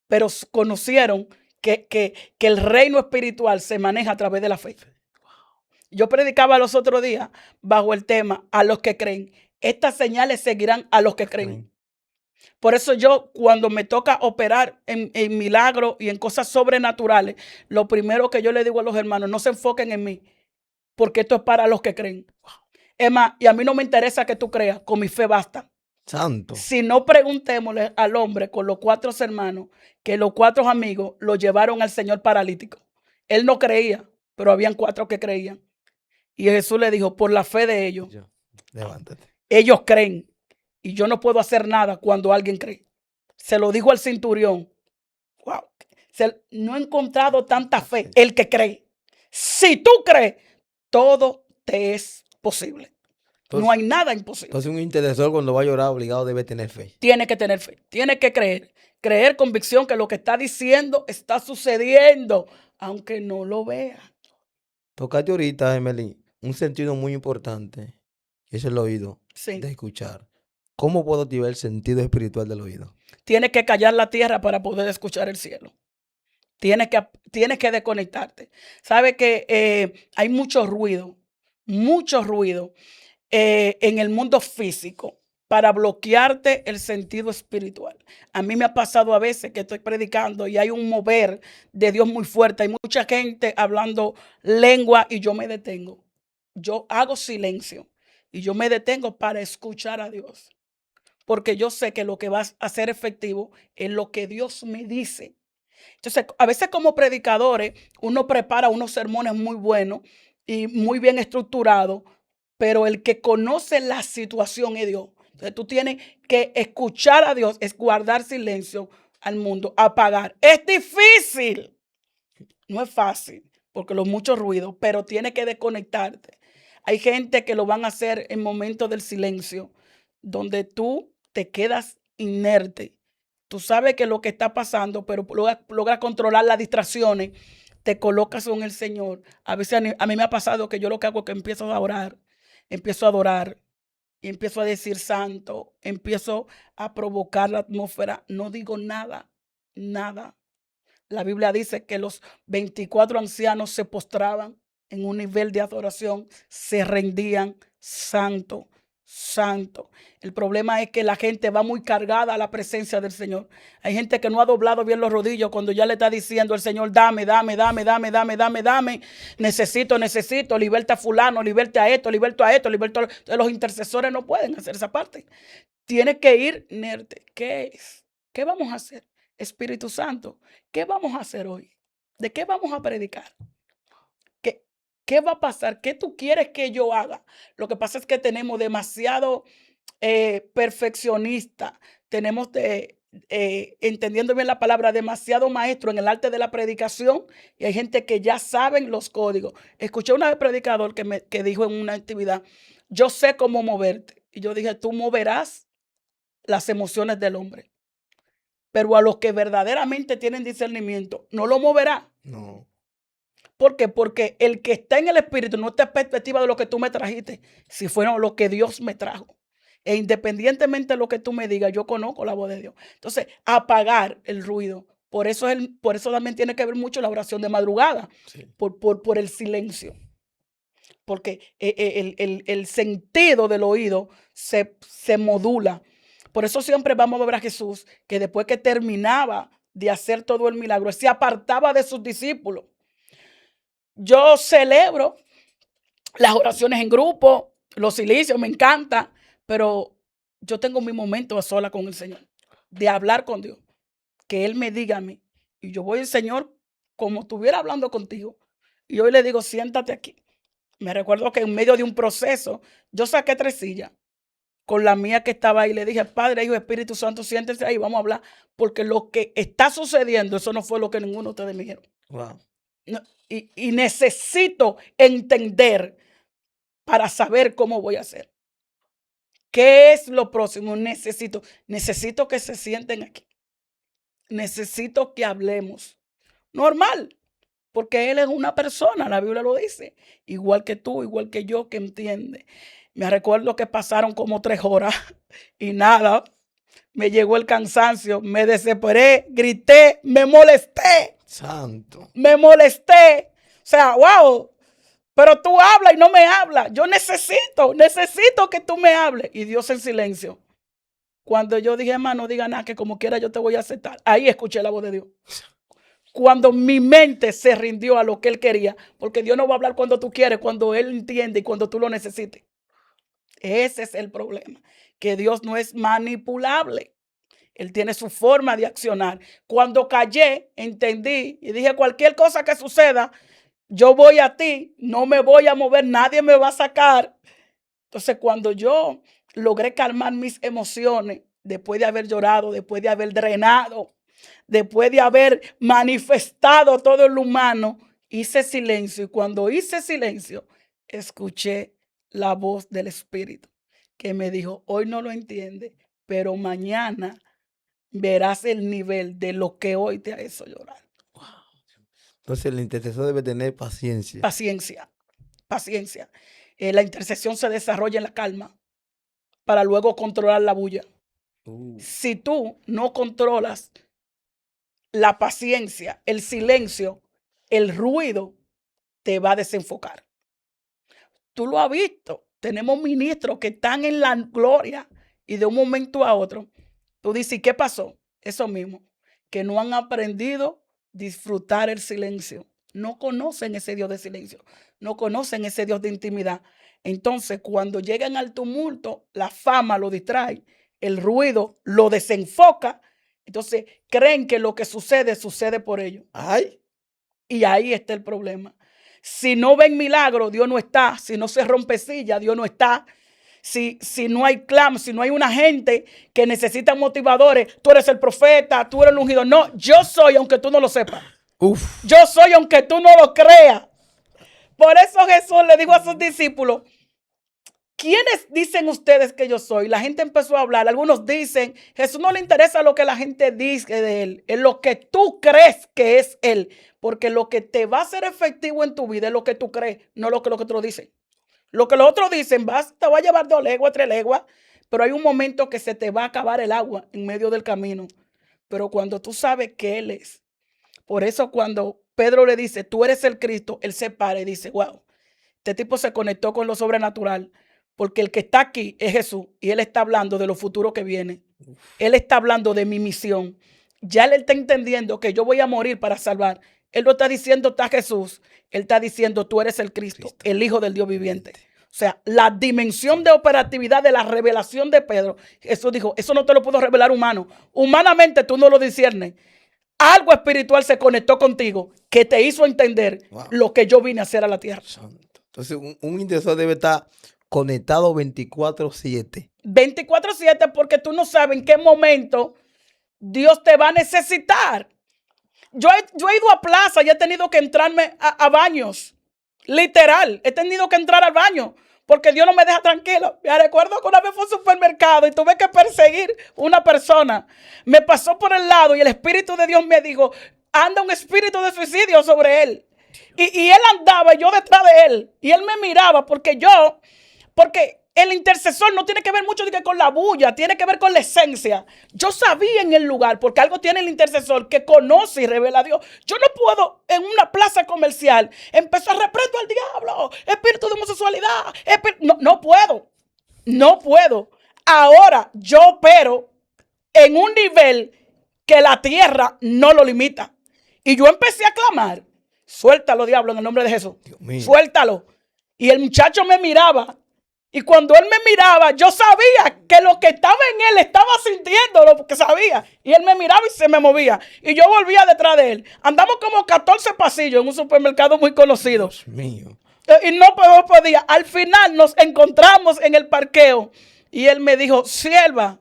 pero conocieron que el reino espiritual se maneja a través de la fe. Yo predicaba los otros días bajo el tema, a los que creen. Estas señales seguirán a los que creen. Por eso yo, cuando me toca operar en milagros y en cosas sobrenaturales, lo primero que yo le digo a los hermanos, no se enfoquen en mí, porque esto es para los que creen. Es más, y a mí no me interesa que tú creas, con mi fe basta. Santo. Si no, preguntémosle al hombre con los 4 hermanos, que los 4 amigos lo llevaron al Señor paralítico. Él no creía, pero habían 4 que creían. Y Jesús le dijo, por la fe de ellos, Levántate. Ellos creen. Y yo no puedo hacer nada cuando alguien cree. Se lo dijo al centurión. Wow. No he encontrado tanta fe. El que cree. Si tú crees, todo te es posible. Entonces, no hay nada imposible. Entonces un intercesor cuando va a llorar obligado debe tener fe. Tiene que tener fe. Tiene que creer. Creer convicción que lo que está diciendo está sucediendo, aunque no lo vea. Tocaste ahorita, Emily, un sentido muy importante. Y es el oído Sí. de escuchar. ¿Cómo puedo activar el sentido espiritual del oído? Tiene que callar la tierra para poder escuchar el cielo. Tienes que desconectarte. Sabe que hay mucho ruido en el mundo físico para bloquearte el sentido espiritual. A mí me ha pasado a veces que estoy predicando y hay un mover de Dios muy fuerte. Hay mucha gente hablando lengua y yo me detengo. Yo hago silencio y yo me detengo para escuchar a Dios. Porque yo sé que lo que va a ser efectivo es lo que Dios me dice. Entonces, a veces como predicadores, uno prepara unos sermones muy buenos y muy bien estructurados, pero el que conoce la situación es Dios. Entonces, tú tienes que escuchar a Dios, es guardar silencio al mundo, apagar. Es difícil, no es fácil, porque los muchos ruidos, pero tienes que desconectarte. Hay gente que lo van a hacer en momentos del silencio, donde tú te quedas inerte. Tú sabes que lo que está pasando, pero logra controlar las distracciones. Te colocas con el Señor. A veces a mí me ha pasado que yo lo que hago es que empiezo a orar, empiezo a adorar y empiezo a decir santo, empiezo a provocar la atmósfera. No digo nada, nada. La Biblia dice que los 24 ancianos se postraban en un nivel de adoración, se rendían, santo, santo. El problema es que la gente va muy cargada a la presencia del Señor. Hay gente que no ha doblado bien los rodillos cuando ya le está diciendo al Señor, dame, dame, dame, dame, dame, dame, dame. Necesito, liberta a fulano, liberta a esto, liberta a esto, liberta a esto. Entonces, los intercesores no pueden hacer esa parte. Tiene que ir inerte. ¿Qué es? ¿Qué vamos a hacer? Espíritu Santo, ¿qué vamos a hacer hoy? ¿De qué vamos a predicar? ¿Qué va a pasar? ¿Qué tú quieres que yo haga? Lo que pasa es que tenemos demasiado perfeccionista, tenemos entendiendo bien la palabra, demasiado maestro en el arte de la predicación y hay gente que ya saben los códigos. Escuché una vez predicador que dijo en una actividad, yo sé cómo moverte. Y yo dije, tú moverás las emociones del hombre. Pero a los que verdaderamente tienen discernimiento, no lo moverá. No. ¿Por qué? Porque el que está en el espíritu no está en perspectiva de lo que tú me trajiste, si fueron lo que Dios me trajo. E independientemente de lo que tú me digas, yo conozco la voz de Dios. Entonces, apagar el ruido. Por eso también tiene que ver mucho la oración de madrugada, Sí. por el silencio. Porque el sentido del oído se modula. Por eso siempre vamos a ver a Jesús, que después que terminaba de hacer todo el milagro, se apartaba de sus discípulos. Yo celebro las oraciones en grupo, los silicios, me encanta, pero yo tengo mi momento a sola con el Señor, de hablar con Dios, que Él me diga a mí. Y yo voy al Señor como estuviera hablando contigo. Y hoy le digo, siéntate aquí. Me recuerdo que en medio de un proceso, yo saqué 3 sillas con la mía que estaba ahí. Le dije, Padre, Hijo, Espíritu Santo, siéntense ahí, vamos a hablar. Porque lo que está sucediendo, eso no fue lo que ninguno de ustedes me dijeron. Wow. No, y necesito entender para saber cómo voy a hacer. ¿Qué es lo próximo? Necesito que se sienten aquí. Necesito que hablemos. Normal. Porque Él es una persona, la Biblia lo dice. Igual que tú, igual que yo, que entiende. Me recuerdo que pasaron como 3 horas y nada. Me llegó el cansancio, me desesperé, grité, me molesté. Santo. Me molesté. O sea, wow. Pero tú hablas y no me hablas. Yo necesito que tú me hables. Y Dios en silencio. Cuando yo dije, hermano, no diga nada, que como quiera yo te voy a aceptar. Ahí escuché la voz de Dios. Cuando mi mente se rindió a lo que Él quería. Porque Dios no va a hablar cuando tú quieres, cuando Él entiende y cuando tú lo necesites. Ese es el problema. Que Dios no es manipulable. Él tiene su forma de accionar. Cuando callé, entendí y dije, cualquier cosa que suceda, yo voy a ti, no me voy a mover, nadie me va a sacar. Entonces, cuando yo logré calmar mis emociones, después de haber llorado, después de haber drenado, después de haber manifestado todo lo humano, hice silencio. Y cuando hice silencio, escuché la voz del Espíritu que me dijo, hoy no lo entiendes, pero mañana verás el nivel de lo que hoy te ha hecho llorar. Entonces el intercesor debe tener paciencia. Paciencia, paciencia. La intercesión se desarrolla en la calma para luego controlar la bulla. Si tú no controlas la paciencia, el silencio, el ruido te va a desenfocar. Tú lo has visto. Tenemos ministros que están en la gloria y de un momento a otro, tú dices, ¿qué pasó? Eso mismo, que no han aprendido a disfrutar el silencio. No conocen ese Dios de silencio. No conocen ese Dios de intimidad. Entonces, cuando llegan al tumulto, la fama lo distrae, el ruido lo desenfoca. Entonces, creen que lo que sucede, sucede por ellos. Ay, Y ahí está el problema. Si no ven milagro, Dios no está. Si no se rompe silla, Dios no está. Si no hay clam, si no hay una gente que necesita motivadores, tú eres el profeta, tú eres el ungido. No, yo soy, aunque tú no lo sepas. uf, Yo soy, aunque tú no lo creas. Por eso Jesús le dijo a sus discípulos, ¿quiénes dicen ustedes que yo soy? La gente empezó a hablar. Algunos dicen, Jesús no le interesa lo que la gente dice de él, es lo que tú crees que es él. Porque lo que te va a hacer efectivo en tu vida es lo que tú crees, no lo que los otros dicen. Lo que los otros dicen, te va a llevar 2 leguas, 3 leguas, pero hay un momento que se te va a acabar el agua en medio del camino. Pero cuando tú sabes que Él es, por eso cuando Pedro le dice, tú eres el Cristo, él se para y dice, wow, este tipo se conectó con lo sobrenatural, porque el que está aquí es Jesús y Él está hablando de lo futuro que viene. Él está hablando de mi misión. Ya Él está entendiendo que yo voy a morir para salvar. Él no está diciendo, está Jesús. Él está diciendo, tú eres el Cristo, el Hijo del Dios viviente. O sea, la dimensión de operatividad de la revelación de Pedro, Jesús dijo, eso no te lo puedo revelar humano. Humanamente tú no lo disciernes. Algo espiritual se conectó contigo que te hizo entender lo que yo vine a hacer a la tierra. santo. Entonces, un intercesor debe estar conectado 24/7. 24/7 porque tú no sabes en qué momento Dios te va a necesitar. Yo he ido a plaza y he tenido que entrarme a baños. Literal, he tenido que entrar al baño porque Dios no me deja tranquilo. Me recuerdo que una vez fui al supermercado y tuve que perseguir una persona. Me pasó por el lado y el Espíritu de Dios me dijo, anda un espíritu de suicidio sobre él. Y él andaba y yo detrás de él. Y él me miraba porque el intercesor no tiene que ver mucho con la bulla, tiene que ver con la esencia. Yo sabía en el lugar, porque algo tiene el intercesor que conoce y revela a Dios. Yo no puedo en una plaza comercial empezar a reprendo al diablo, espíritu de homosexualidad. No puedo. Ahora yo opero en un nivel que la tierra no lo limita. Y yo empecé a clamar, suéltalo diablo en el nombre de Jesús, suéltalo. Y el muchacho me miraba. Y cuando él me miraba, yo sabía que lo que estaba en él estaba sintiendo lo que sabía. Y él me miraba y se me movía. Y yo volvía detrás de él. Andamos como 14 pasillos en un supermercado muy conocido. Dios mío. Y no podía. Al final nos encontramos en el parqueo. Y él me dijo, sierva,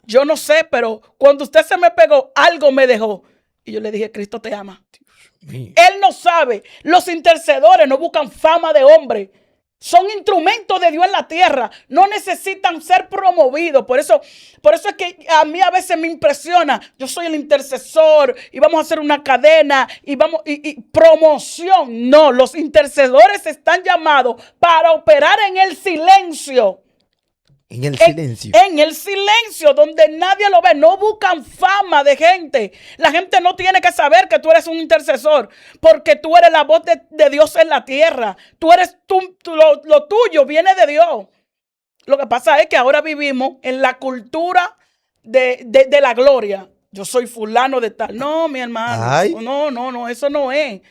yo no sé, pero cuando usted se me pegó, algo me dejó. Y yo le dije, Cristo te ama. Él no sabe. Los intercedores no buscan fama de hombre. Son instrumentos de Dios en la tierra. No necesitan ser promovidos. Por eso es que a mí a veces me impresiona. Yo soy el intercesor y vamos a hacer una cadena y promoción. No, los intercedores están llamados para operar en el silencio. En el silencio. En el silencio, donde nadie lo ve. No buscan fama de gente. La gente no tiene que saber que tú eres un intercesor, porque tú eres la voz de Dios en la tierra. Tú eres lo tuyo viene de Dios. Lo que pasa es que ahora vivimos en la cultura de la gloria. Yo soy fulano de tal. No, mi hermano. Ay. No, eso no es.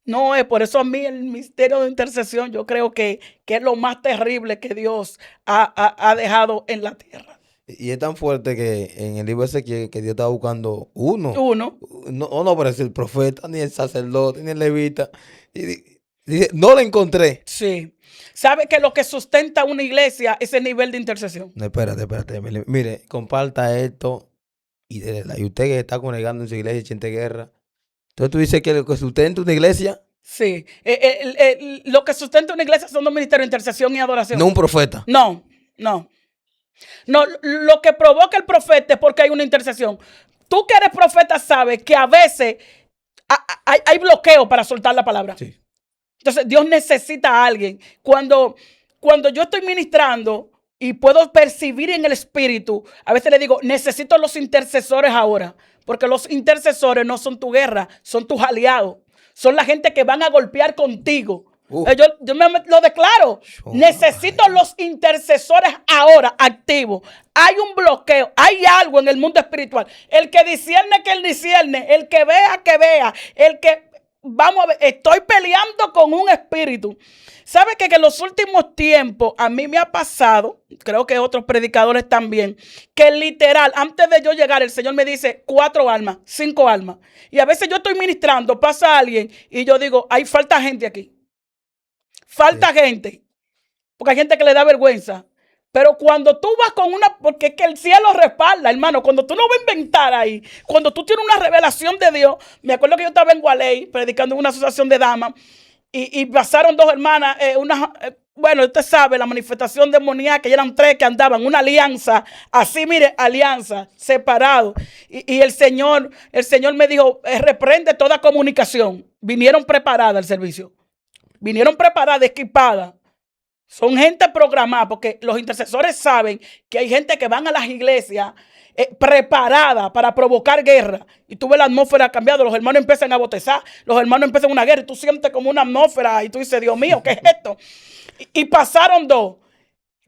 No es, por eso a mí el misterio de intercesión yo creo que es lo más terrible que Dios ha dejado en la tierra. Y es tan fuerte que en el libro ese que Dios estaba buscando uno. No aparece el profeta, ni el sacerdote, ni el levita. Y dice, no lo encontré. Sí. ¿Sabe que lo que sustenta una iglesia es el nivel de intercesión? No, espérate. Mire, comparta esto y déle like. Y usted que está congregando en su iglesia, siente guerra. Entonces tú dices que lo que sustenta una iglesia. Sí. Lo que sustenta una iglesia son los ministerios de intercesión y adoración. No un profeta. No. Lo que provoca el profeta es porque hay una intercesión. Tú que eres profeta sabes que a veces hay bloqueo para soltar la palabra. Sí. Entonces Dios necesita a alguien. Cuando yo estoy ministrando y puedo percibir en el espíritu, a veces le digo, necesito los intercesores ahora. Porque los intercesores no son tu guerra, son tus aliados. Son la gente que van a golpear contigo. Yo me lo declaro. Necesito los intercesores ahora activos. Hay un bloqueo, hay algo en el mundo espiritual. El que discierne, que él discierne. El que vea. El que, vamos a ver, estoy peleando con un espíritu. ¿Sabe que en los últimos tiempos a mí me ha pasado, creo que otros predicadores también, que literal, antes de yo llegar, el Señor me dice 4 almas, 5 almas. Y a veces yo estoy ministrando, pasa alguien y yo digo, hay falta gente aquí. Falta gente. Porque hay gente que le da vergüenza. Pero cuando tú vas con una, porque es que el cielo respalda, hermano, cuando tú no vas a inventar ahí, cuando tú tienes una revelación de Dios, me acuerdo que yo estaba en Gualey predicando en una asociación de damas y pasaron 2 hermanas, bueno, usted sabe, la manifestación demoníaca, que eran 3 que andaban, una alianza, así mire, alianza, separado. Y el Señor me dijo, reprende toda comunicación. Vinieron preparadas al servicio. Vinieron preparadas, equipadas. Son gente programada, porque los intercesores saben que hay gente que van a las iglesias preparada para provocar guerra. Y tú ves la atmósfera cambiada, los hermanos empiezan a botezar, los hermanos empiezan una guerra y tú sientes como una atmósfera y tú dices, Dios mío, ¿qué es esto? Y pasaron 2,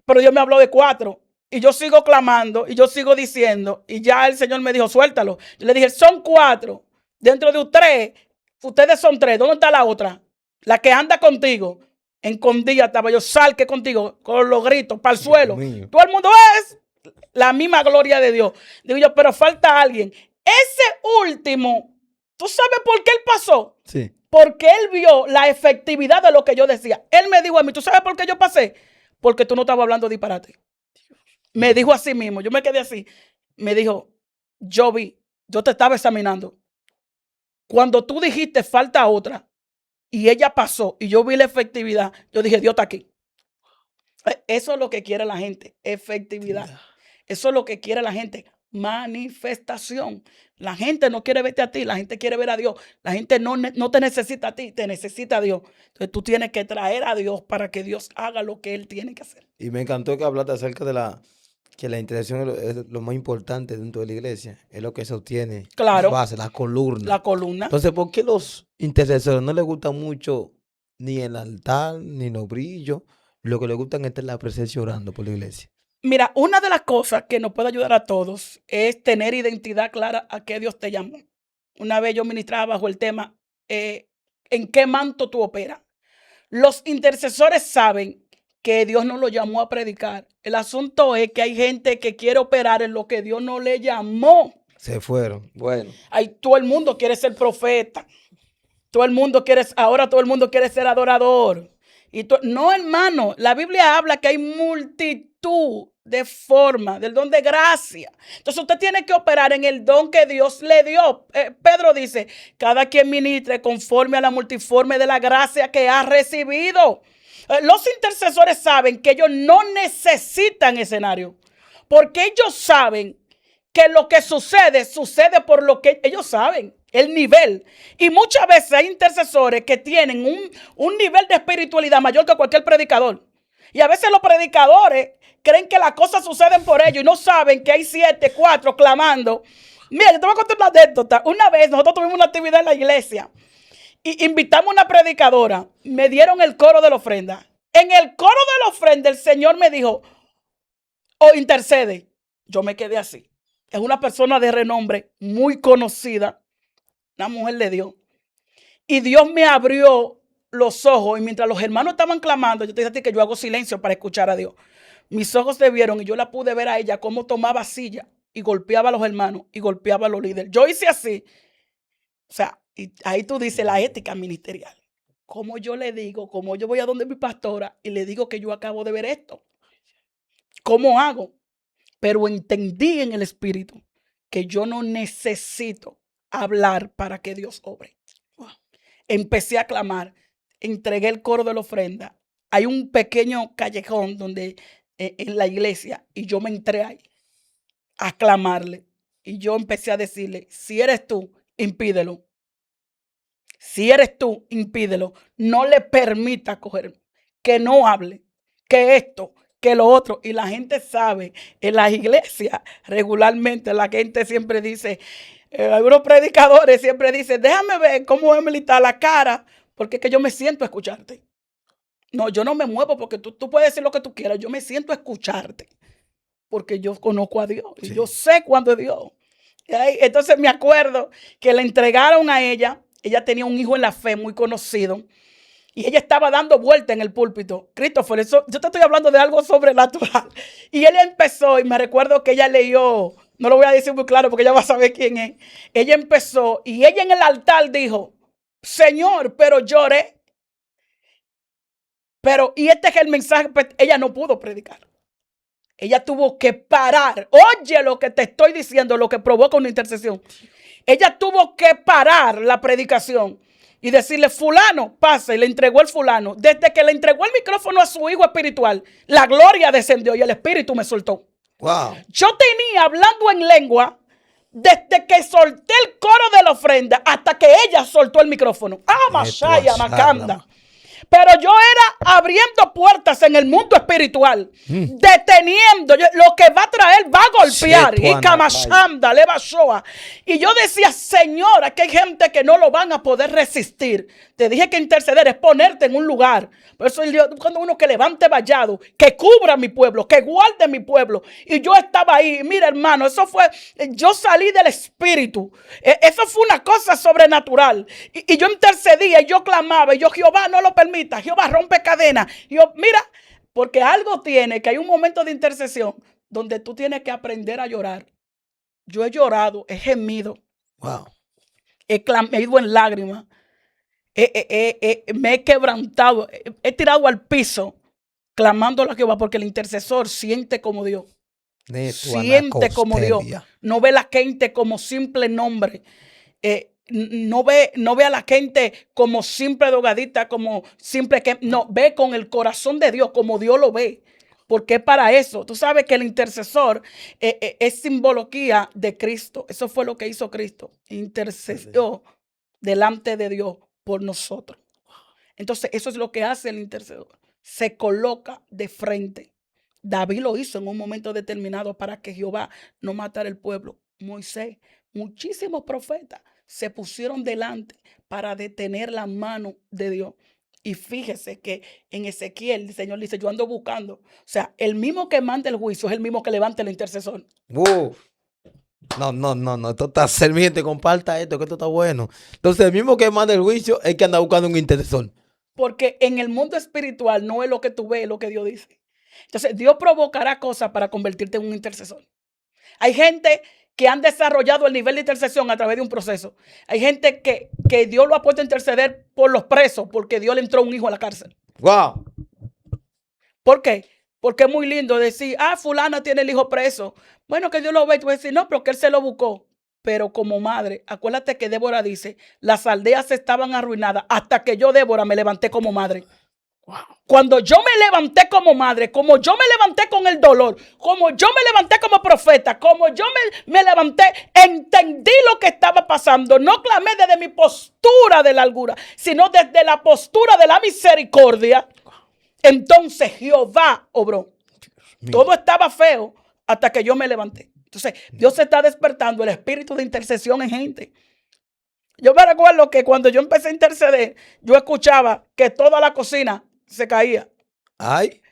pero Dios me habló de 4. Y yo sigo clamando y yo sigo diciendo, y ya el Señor me dijo, suéltalo. Yo le dije, son 4. Dentro de 3, ustedes son 3. ¿Dónde está la otra? La que anda contigo. Escondida estaba yo, sal que contigo, con los gritos, para el suelo. Todo el mundo es la misma gloria de Dios. Digo yo, pero falta alguien. Ese último, ¿tú sabes por qué él pasó? Sí. Porque él vio la efectividad de lo que yo decía. Él me dijo a mí, ¿tú sabes por qué yo pasé? Porque tú no estabas hablando disparate. Me dijo así mismo, yo me quedé así. Me dijo, yo te estaba examinando. Cuando tú dijiste falta otra, y ella pasó y yo vi la efectividad, yo dije, Dios está aquí. Eso es lo que quiere la gente, efectividad. Eso es lo que quiere la gente, manifestación. La gente no quiere verte a ti, la gente quiere ver a Dios. La gente no te necesita a ti, te necesita a Dios. Entonces tú tienes que traer a Dios para que Dios haga lo que Él tiene que hacer. Y me encantó que hablaste acerca de que la intercesión es lo más importante dentro de la iglesia. Es lo que sostiene Claro, la base, la columna. la columna. Entonces, ¿por qué los intercesores no les gusta mucho ni el altar, ni los brillos? Lo que les gusta es estar en la presencia orando por la iglesia. Mira, una de las cosas que nos puede ayudar a todos es tener identidad clara a qué Dios te llamó. Una vez yo ministraba bajo el tema, ¿en qué manto tú operas? Los intercesores saben que Dios no lo llamó a predicar. El asunto es que hay gente que quiere operar en lo que Dios no le llamó. Se fueron. Bueno. Todo el mundo quiere ser profeta. Ahora todo el mundo quiere ser adorador. No, hermano, la Biblia habla que hay multitud de formas, del don de gracia. Entonces usted tiene que operar en el don que Dios le dio. Pedro dice, cada quien ministre conforme a la multiforme de la gracia que ha recibido. Los intercesores saben que ellos no necesitan escenario, porque ellos saben que lo que sucede por lo que ellos saben, el nivel. Y muchas veces hay intercesores que tienen un nivel de espiritualidad mayor que cualquier predicador. Y a veces los predicadores creen que las cosas suceden por ellos y no saben que hay 7, 4 clamando. Mira, yo te voy a contar una anécdota. Una vez nosotros tuvimos una actividad en la iglesia y invitamos a una predicadora. Me dieron el coro de la ofrenda. En el coro de la ofrenda el Señor me dijo, intercede. Yo me quedé así. Es una persona de renombre, muy conocida, una mujer de Dios. Y Dios me abrió los ojos y mientras los hermanos estaban clamando, yo te dije a ti que yo hago silencio para escuchar a Dios. Mis ojos se vieron y yo la pude ver a ella cómo tomaba silla y golpeaba a los hermanos y golpeaba a los líderes. Yo hice así. O sea, y ahí tú dices la ética ministerial. Cómo yo le digo, cómo yo voy a donde mi pastora y le digo que yo acabo de ver esto. ¿Cómo hago? Pero entendí en el espíritu que yo no necesito hablar para que Dios obre. Empecé a clamar, entregué el coro de la ofrenda. Hay un pequeño callejón donde en la iglesia y yo me entré ahí a clamarle. Y yo empecé a decirle, si eres tú, impídelo. Si eres tú, impídelo. No le permita cogerme, que no hable, que esto, que lo otro. Y la gente sabe, en las iglesias regularmente la gente siempre dice, Algunos predicadores siempre dicen, déjame ver cómo Emily está la cara, porque es que yo me siento a escucharte. No, yo no me muevo porque tú puedes decir lo que tú quieras. Yo me siento a escucharte porque yo conozco a Dios y yo sé cuándo es Dios. Entonces me acuerdo que le entregaron a ella. Ella tenía un hijo en la fe muy conocido y ella estaba dando vuelta en el púlpito. Christopher, eso, yo te estoy hablando de algo sobrenatural. Y ella empezó y me recuerdo que ella leyó, no lo voy a decir muy claro porque ella va a saber quién es. Ella empezó y ella en el altar dijo, Señor, pero lloré. Y este es el mensaje, pues, ella no pudo predicar. Ella tuvo que parar. Oye lo que te estoy diciendo, lo que provoca una intercesión. Ella tuvo que parar la predicación y decirle, fulano, pasa, y le entregó el fulano. Desde que le entregó el micrófono a su hijo espiritual, la gloria descendió y el espíritu me soltó. Wow. Yo tenía hablando en lengua desde que solté el coro de la ofrenda hasta que ella soltó el micrófono. Mashaya, Macanda. Pero yo era abriendo puertas en el mundo espiritual, deteniendo. Lo que va a traer va a golpear. Y yo decía, Señor, aquí hay gente que no lo van a poder resistir. Te dije que interceder es ponerte en un lugar. Por eso yo buscando uno que levante vallado, que cubra mi pueblo, que guarde mi pueblo. Y yo estaba ahí. Mira, hermano, eso fue, yo salí del espíritu. Eso fue una cosa sobrenatural. Y yo intercedía y yo clamaba. Y yo, Jehová, no lo permita. Jehová, rompe cadenas. Yo, mira, porque algo tiene, que hay un momento de intercesión donde tú tienes que aprender a llorar. Yo he llorado, he gemido. Wow. He ido en lágrimas. Me he quebrantado, he tirado al piso clamando a Jehová porque el intercesor siente como Dios. Siente como Dios. No ve a la gente como simple nombre. No ve a la gente como simple drogadita, como simple que no, ve con el corazón de Dios como Dios lo ve. Porque es para eso. Tú sabes que el intercesor es simbología de Cristo. Eso fue lo que hizo Cristo. Intercedió delante de Dios por nosotros. Entonces eso es lo que hace el intercesor. Se coloca de frente. David lo hizo en un momento determinado para que Jehová no matara el pueblo. Moisés, muchísimos profetas se pusieron delante para detener la mano de Dios. Y fíjese que en Ezequiel el Señor dice, yo ando buscando. O sea, el mismo que manda el juicio es el mismo que levanta el intercesor. No. Esto está serviente, comparta esto, que esto está bueno. Entonces, el mismo que manda el juicio es que anda buscando un intercesor. Porque en el mundo espiritual no es lo que tú ves, es lo que Dios dice. Entonces, Dios provocará cosas para convertirte en un intercesor. Hay gente que han desarrollado el nivel de intercesión a través de un proceso. Hay gente que Dios lo ha puesto a interceder por los presos porque Dios le entró un hijo a la cárcel. Wow. ¿Por qué? Porque es muy lindo decir, fulana tiene el hijo preso. Bueno, que Dios lo ve y tú vas a decir, no, pero que él se lo buscó. Pero como madre, acuérdate que Débora dice, las aldeas estaban arruinadas hasta que yo, Débora, me levanté como madre. Wow. Cuando yo me levanté como madre, como yo me levanté con el dolor, como yo me levanté como profeta, como yo me levanté, entendí lo que estaba pasando. No clamé desde mi postura de largura, sino desde la postura de la misericordia. Entonces Jehová obró. Todo estaba feo hasta que yo me levanté. Entonces Dios se está despertando el espíritu de intercesión en gente. Yo me recuerdo que cuando yo empecé a interceder, yo escuchaba que toda la cocina se caía. Ay.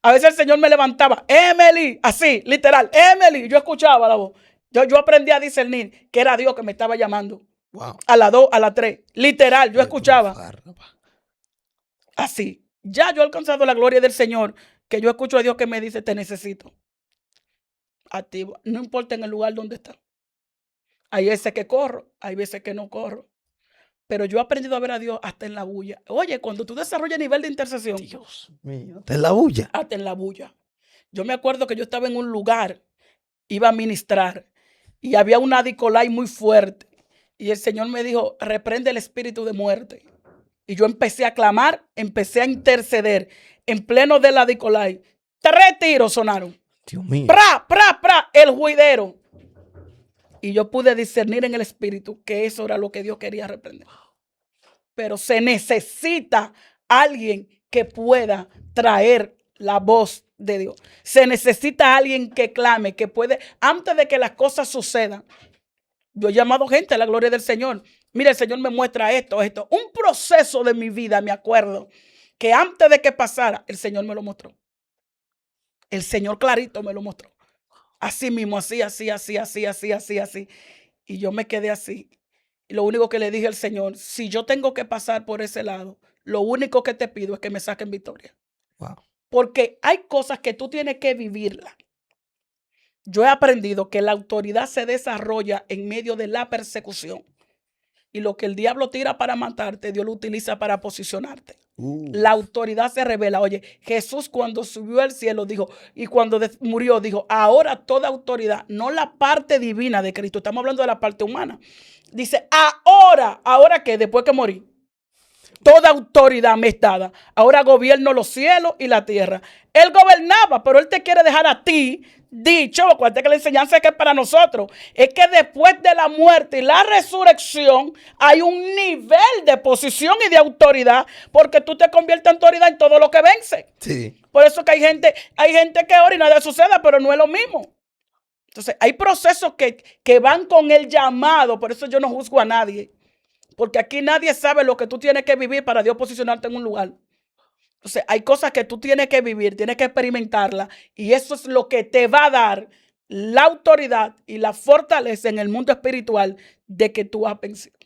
A veces el Señor me levantaba, Emily, así, literal, Emily. Yo escuchaba la voz. Yo aprendí a discernir que era Dios que me estaba llamando. Wow. A las 2, a las 3. Literal, yo escuchaba. Así. Ya yo he alcanzado la gloria del Señor, que yo escucho a Dios que me dice, te necesito. Activo. No importa en el lugar donde está. Hay veces que corro, hay veces que no corro. Pero yo he aprendido a ver a Dios hasta en la bulla. Oye, cuando tú desarrollas nivel de intercesión. Dios mío. ¿Hasta en la bulla? Hasta en la bulla. Yo me acuerdo que yo estaba en un lugar, iba a ministrar, y había una Dicolay muy fuerte. Y el Señor me dijo, reprende el espíritu de muerte. Y yo empecé a clamar, empecé a interceder. En pleno de la Dicolay, 3 tiros sonaron. Dios mío. ¡Pra! El juidero. Y yo pude discernir en el espíritu que eso era lo que Dios quería reprender. Pero se necesita alguien que pueda traer la voz de Dios. Se necesita alguien que clame, que puede, antes de que las cosas sucedan. Yo he llamado gente a la gloria del Señor. Mira, el Señor me muestra esto. Un proceso de mi vida, me acuerdo, que antes de que pasara, el Señor me lo mostró. El Señor clarito me lo mostró. Así mismo, así. Y yo me quedé así. Y lo único que le dije al Señor, si yo tengo que pasar por ese lado, lo único que te pido es que me saquen victoria. Wow. Porque hay cosas que tú tienes que vivirlas. Yo he aprendido que la autoridad se desarrolla en medio de la persecución. Y lo que el diablo tira para matarte, Dios lo utiliza para posicionarte. La autoridad se revela. Oye, Jesús cuando subió al cielo dijo, y cuando murió dijo, ahora toda autoridad, no la parte divina de Cristo, estamos hablando de la parte humana. Dice, ahora que después que morí, toda autoridad me es dada. Ahora gobierno los cielos y la tierra. Él gobernaba, pero Él te quiere dejar a ti dicho, acuérdate que la enseñanza que es para nosotros, es que después de la muerte y la resurrección hay un nivel de posición y de autoridad, porque tú te conviertes en autoridad en todo lo que vence. Sí. Por eso que hay gente que ora y nada sucede, pero no es lo mismo. Entonces, hay procesos que van con el llamado, por eso yo no juzgo a nadie, porque aquí nadie sabe lo que tú tienes que vivir para Dios posicionarte en un lugar. Entonces, hay cosas que tú tienes que vivir, tienes que experimentarlas, y eso es lo que te va a dar la autoridad y la fortaleza en el mundo espiritual de que tú has vencido.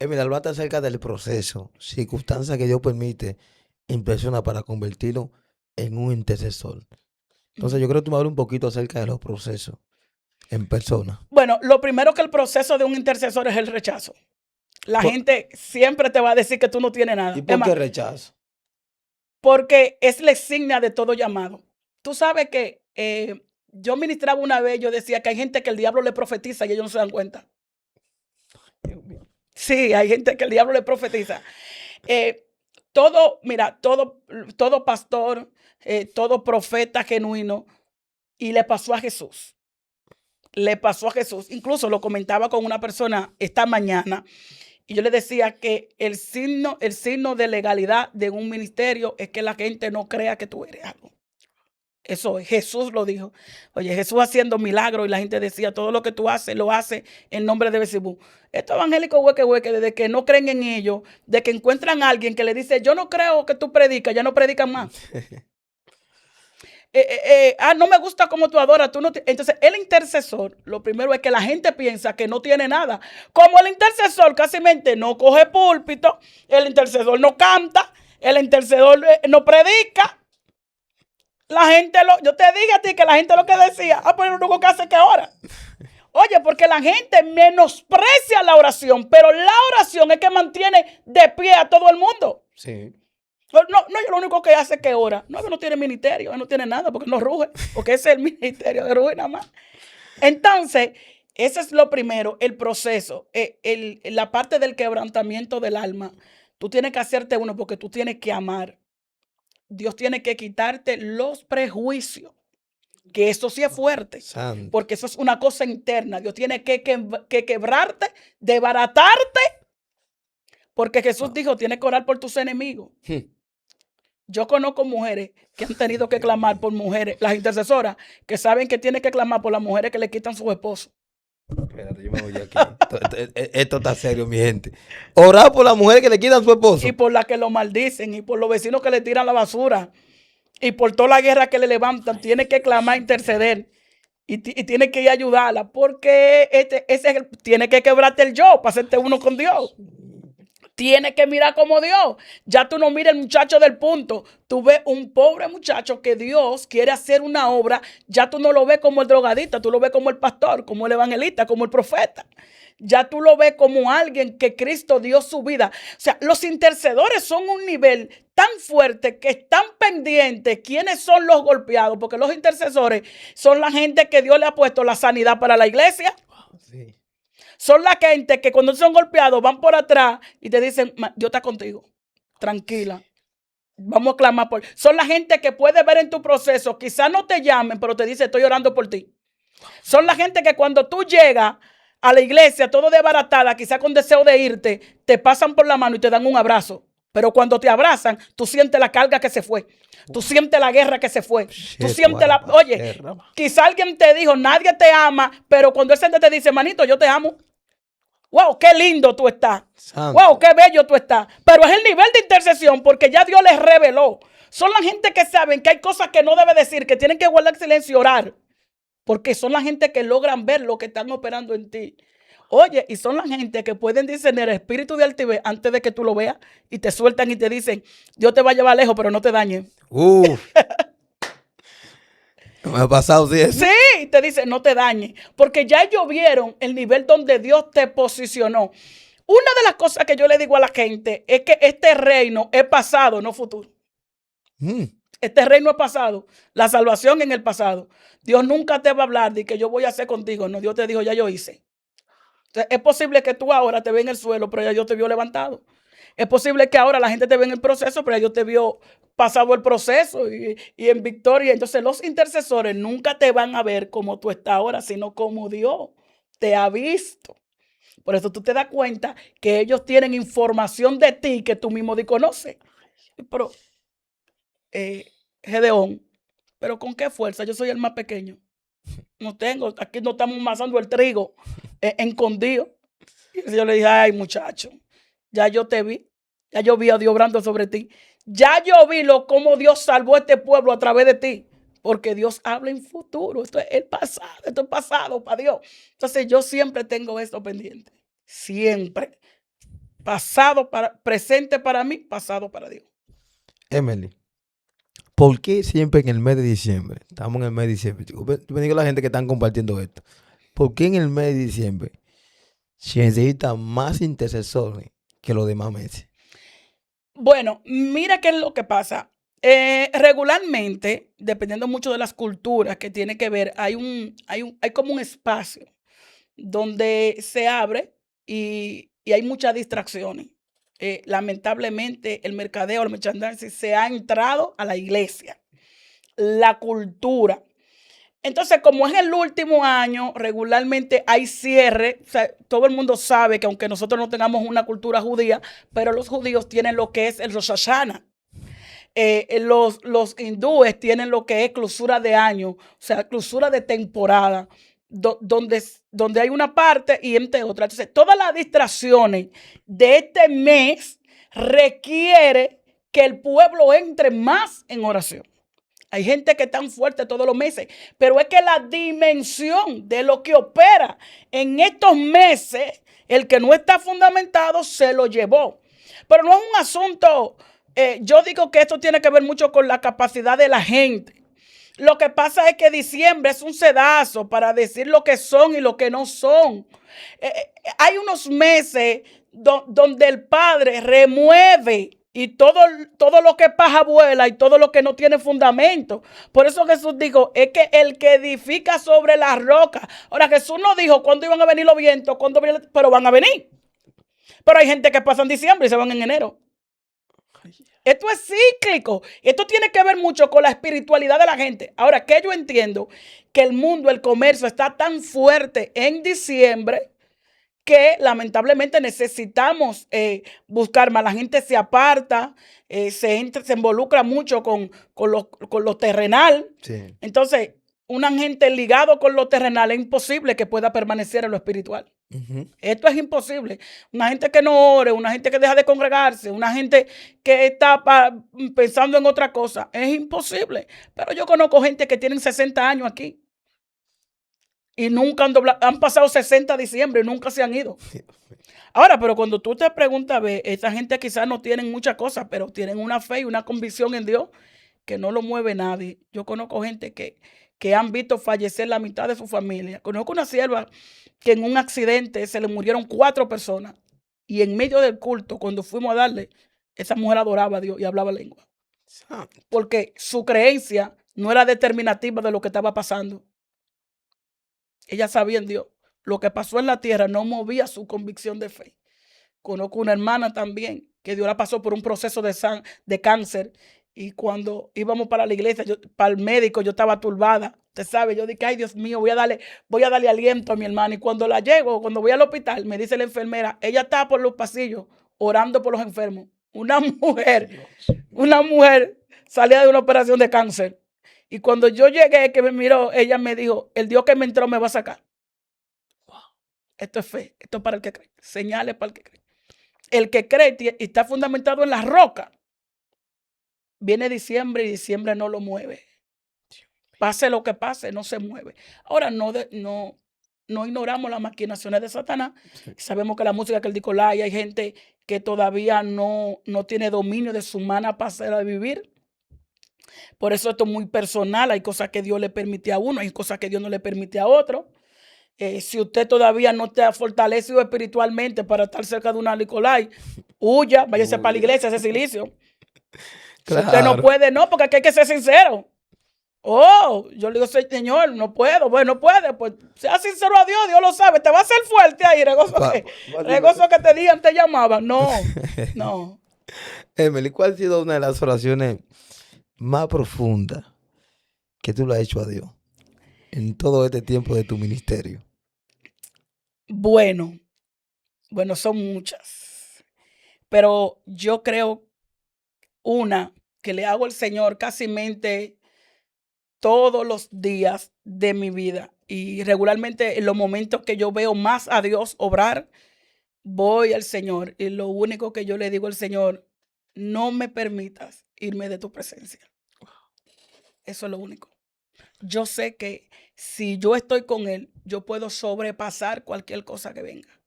Mira, hablaste acerca del proceso, circunstancia que Dios permite en persona para convertirlo en un intercesor. Entonces, yo creo que tú me hablas un poquito acerca de los procesos en persona. Bueno, lo primero que el proceso de un intercesor es el rechazo. La gente siempre te va a decir que tú no tienes nada. ¿Y por qué rechazo? Porque es la insignia de todo llamado. Tú sabes que yo ministraba una vez, yo decía que hay gente que el diablo le profetiza y ellos no se dan cuenta. Sí, hay gente que el diablo le profetiza. Todo pastor, todo profeta genuino, y le pasó a Jesús. Le pasó a Jesús. Incluso lo comentaba con una persona esta mañana. Y yo le decía que el signo de legalidad de un ministerio es que la gente no crea que tú eres algo. Eso es, Jesús lo dijo. Oye, Jesús haciendo milagros y la gente decía, todo lo que tú haces, lo haces en nombre de Beelzebú. Estos evangélicos hueque, desde que no creen en ellos, de que encuentran a alguien que le dice, yo no creo que tú predicas, ya no predican más. No me gusta cómo tú adoras. Entonces, el intercesor, lo primero es que la gente piensa que no tiene nada. Como el intercesor casi no coge púlpito, el intercesor no canta, el intercesor no predica. La gente, yo te digo a ti que la gente lo que decía, pues lo único que hace es que ora. Oye, porque la gente menosprecia la oración, pero la oración es que mantiene de pie a todo el mundo. Sí. No, yo lo único que hace es que ora. No, que no tiene ministerio, no tiene nada, porque no ruge, porque ese es el ministerio de ruge nada más. Entonces, ese es lo primero, el proceso, la parte del quebrantamiento del alma. Tú tienes que hacerte uno porque tú tienes que amar. Dios tiene que quitarte los prejuicios, que eso sí es fuerte, Santo. porque eso es una cosa interna. Dios tiene que quebrarte, desbaratarte, porque Jesús dijo, tienes que orar por tus enemigos. Yo conozco mujeres que han tenido que clamar por mujeres, las intercesoras, que saben que tienen que clamar por las mujeres que le quitan sus esposos. Espérate, yo me voy aquí. Esto está serio, mi gente. Orar por las mujeres que le quitan su esposo. Y por las que lo maldicen, y por los vecinos que le tiran la basura, y por toda la guerra que le levantan. Tiene que clamar, interceder, y tiene que ir a ayudarla, porque tiene que quebrarte el yo para hacerte uno con Dios. Tienes que mirar como Dios. Ya tú no miras el muchacho del punto. Tú ves un pobre muchacho que Dios quiere hacer una obra. Ya tú no lo ves como el drogadista. Tú lo ves como el pastor, como el evangelista, como el profeta. Ya tú lo ves como alguien que Cristo dio su vida. O sea, los intercedores son un nivel tan fuerte que están pendientes quiénes son los golpeados. Porque los intercesores son la gente que Dios le ha puesto la sanidad para la iglesia. Sí. Son la gente que cuando son golpeados van por atrás y te dicen, Dios está contigo, tranquila, vamos a clamar por. Son la gente que puede ver en tu proceso, quizás no te llamen, pero te dice, estoy orando por ti. Son la gente que cuando tú llegas a la iglesia, todo desbaratada, quizás con deseo de irte, te pasan por la mano y te dan un abrazo. Pero cuando te abrazan, tú sientes la carga que se fue. Tú sientes la guerra que se fue. Tú sientes la. Oye, quizá alguien te dijo, nadie te ama, pero cuando él te dice, manito, yo te amo. Wow, qué lindo tú estás. Santo. Wow, qué bello tú estás. Pero es el nivel de intercesión porque ya Dios les reveló. Son la gente que saben que hay cosas que no debe decir, que tienen que guardar silencio y orar. Porque son la gente que logran ver lo que están operando en ti. Oye, y son la gente que pueden discernir el espíritu de altivez antes de que tú lo veas y te sueltan y te dicen, Dios te va a llevar lejos, pero no te dañe. Me ha pasado, sí, eso. Sí, te dicen, no te dañe. Porque ya ellos vieron el nivel donde Dios te posicionó. Una de las cosas que yo le digo a la gente es que este reino es pasado, no futuro. Este reino es pasado. La salvación en el pasado. Dios nunca te va a hablar de que yo voy a hacer contigo. No, Dios te dijo, ya yo hice. Entonces, es posible que tú ahora te veas en el suelo, pero ya Dios te vio levantado. Es posible que ahora la gente te vea en el proceso, pero ya Dios te vio pasado el proceso y en victoria. Entonces los intercesores nunca te van a ver como tú estás ahora, sino como Dios te ha visto. Por eso tú te das cuenta que ellos tienen información de ti que tú mismo conoces. Pero, Gedeón, ¿pero con qué fuerza? Yo soy el más pequeño. No tengo, aquí no estamos amasando el trigo escondido. Y yo le dije, ay muchacho, ya yo te vi, ya yo vi a Dios obrando sobre ti. Ya yo vi cómo Dios salvó a este pueblo a través de ti. Porque Dios habla en futuro. Esto es el pasado, esto es pasado para Dios. Entonces yo siempre tengo esto pendiente. Siempre. Pasado para, presente para mí, pasado para Dios. Emily, ¿por qué siempre en el mes de diciembre? Estamos en el mes de diciembre. Yo me digo a la gente que están compartiendo esto. ¿Por qué en el mes de diciembre se necesitan más intercesores que los demás meses? Bueno, mira qué es lo que pasa. Regularmente, dependiendo mucho de las culturas que tiene que ver, hay como un espacio donde se abre y hay muchas distracciones. Lamentablemente, el mercadeo, el merchandising se ha entrado a la iglesia, la cultura. Entonces, como es el último año, regularmente hay cierre. O sea, todo el mundo sabe que aunque nosotros no tengamos una cultura judía, pero los judíos tienen lo que es el Rosh Hashanah. Los hindúes tienen lo que es clausura de año, o sea, clausura de temporada, donde hay una parte y entre otra. Entonces, todas las distracciones de este mes requiere que el pueblo entre más en oración. Hay gente que es tan fuerte todos los meses, pero es que la dimensión de lo que opera en estos meses, el que no está fundamentado se lo llevó. Pero no es un asunto, yo digo que esto tiene que ver mucho con la capacidad de la gente. Lo que pasa es que diciembre es un sedazo para decir lo que son y lo que no son. Hay unos meses donde el Padre remueve y todo lo que paja vuela y todo lo que no tiene fundamento. Por eso Jesús dijo, es que el que edifica sobre la roca. Ahora Jesús no dijo cuándo iban a venir los vientos, pero van a venir. Pero hay gente que pasa en diciembre y se van en enero. Esto es cíclico. Esto tiene que ver mucho con la espiritualidad de la gente. Ahora, que yo entiendo que el mundo, el comercio está tan fuerte en diciembre que lamentablemente necesitamos buscar más. La gente se aparta, se involucra mucho con lo terrenal. Sí. Entonces, una gente ligado con lo terrenal es imposible que pueda permanecer en lo espiritual. Esto es imposible. Una gente que no ore, una gente que deja de congregarse, una gente que está pensando en otra cosa, es imposible. Pero yo conozco gente que tienen 60 años aquí y nunca han pasado 60 de diciembre y nunca se han ido. Ahora, pero cuando tú te preguntas, esa gente quizás no tienen muchas cosas, pero tienen una fe y una convicción en Dios que no lo mueve nadie. Yo conozco gente que han visto fallecer la mitad de su familia. Conozco una sierva que en un accidente se le murieron 4 personas y en medio del culto, cuando fuimos a darle, esa mujer adoraba a Dios y hablaba lengua. Porque su creencia no era determinativa de lo que estaba pasando. Ella sabía en Dios. Lo que pasó en la tierra no movía su convicción de fe. Conozco una hermana también que Dios la pasó por un proceso de cáncer. Y cuando íbamos para la iglesia, para el médico, yo estaba turbada. Usted sabe, yo dije, ay Dios mío, voy a darle aliento a mi hermana. Y cuando cuando voy al hospital, me dice la enfermera, ella estaba por los pasillos orando por los enfermos. Una mujer salía de una operación de cáncer. Y cuando yo llegué, que me miró, ella me dijo, el Dios que me entró me va a sacar. Esto es fe. Esto es para el que cree. Señales para el que cree. El que cree y está fundamentado en la roca. Viene diciembre y diciembre no lo mueve. Pase lo que pase, no se mueve. Ahora, no ignoramos las maquinaciones de Satanás. Sí. Sabemos que la música que él dijo, hay gente que todavía no tiene dominio de su humana pasada de vivir. Por eso esto es muy personal. Hay cosas que Dios le permite a uno, hay cosas que Dios no le permite a otro. Si usted todavía no te ha fortalecido espiritualmente para estar cerca de una Nicolai, huya, váyase para la iglesia, ese silicio. Claro. Si usted no puede, no, porque aquí hay que ser sincero. Yo le digo, Señor, no puedo. Bueno, no puede, pues sea sincero a Dios, Dios lo sabe. Te va a hacer fuerte ahí, regozo que te digan, te llamaban. No. Emily, ¿cuál ha sido una de las oraciones más profundas que tú le has hecho a Dios en todo este tiempo de tu ministerio? Bueno, son muchas. Pero yo creo una que le hago al Señor cásimente todos los días de mi vida. Y regularmente en los momentos que yo veo más a Dios obrar, voy al Señor. Y lo único que yo le digo al Señor, no me permitas irme de tu presencia. Eso es lo único. Yo sé que si yo estoy con Él, yo puedo sobrepasar cualquier cosa que venga.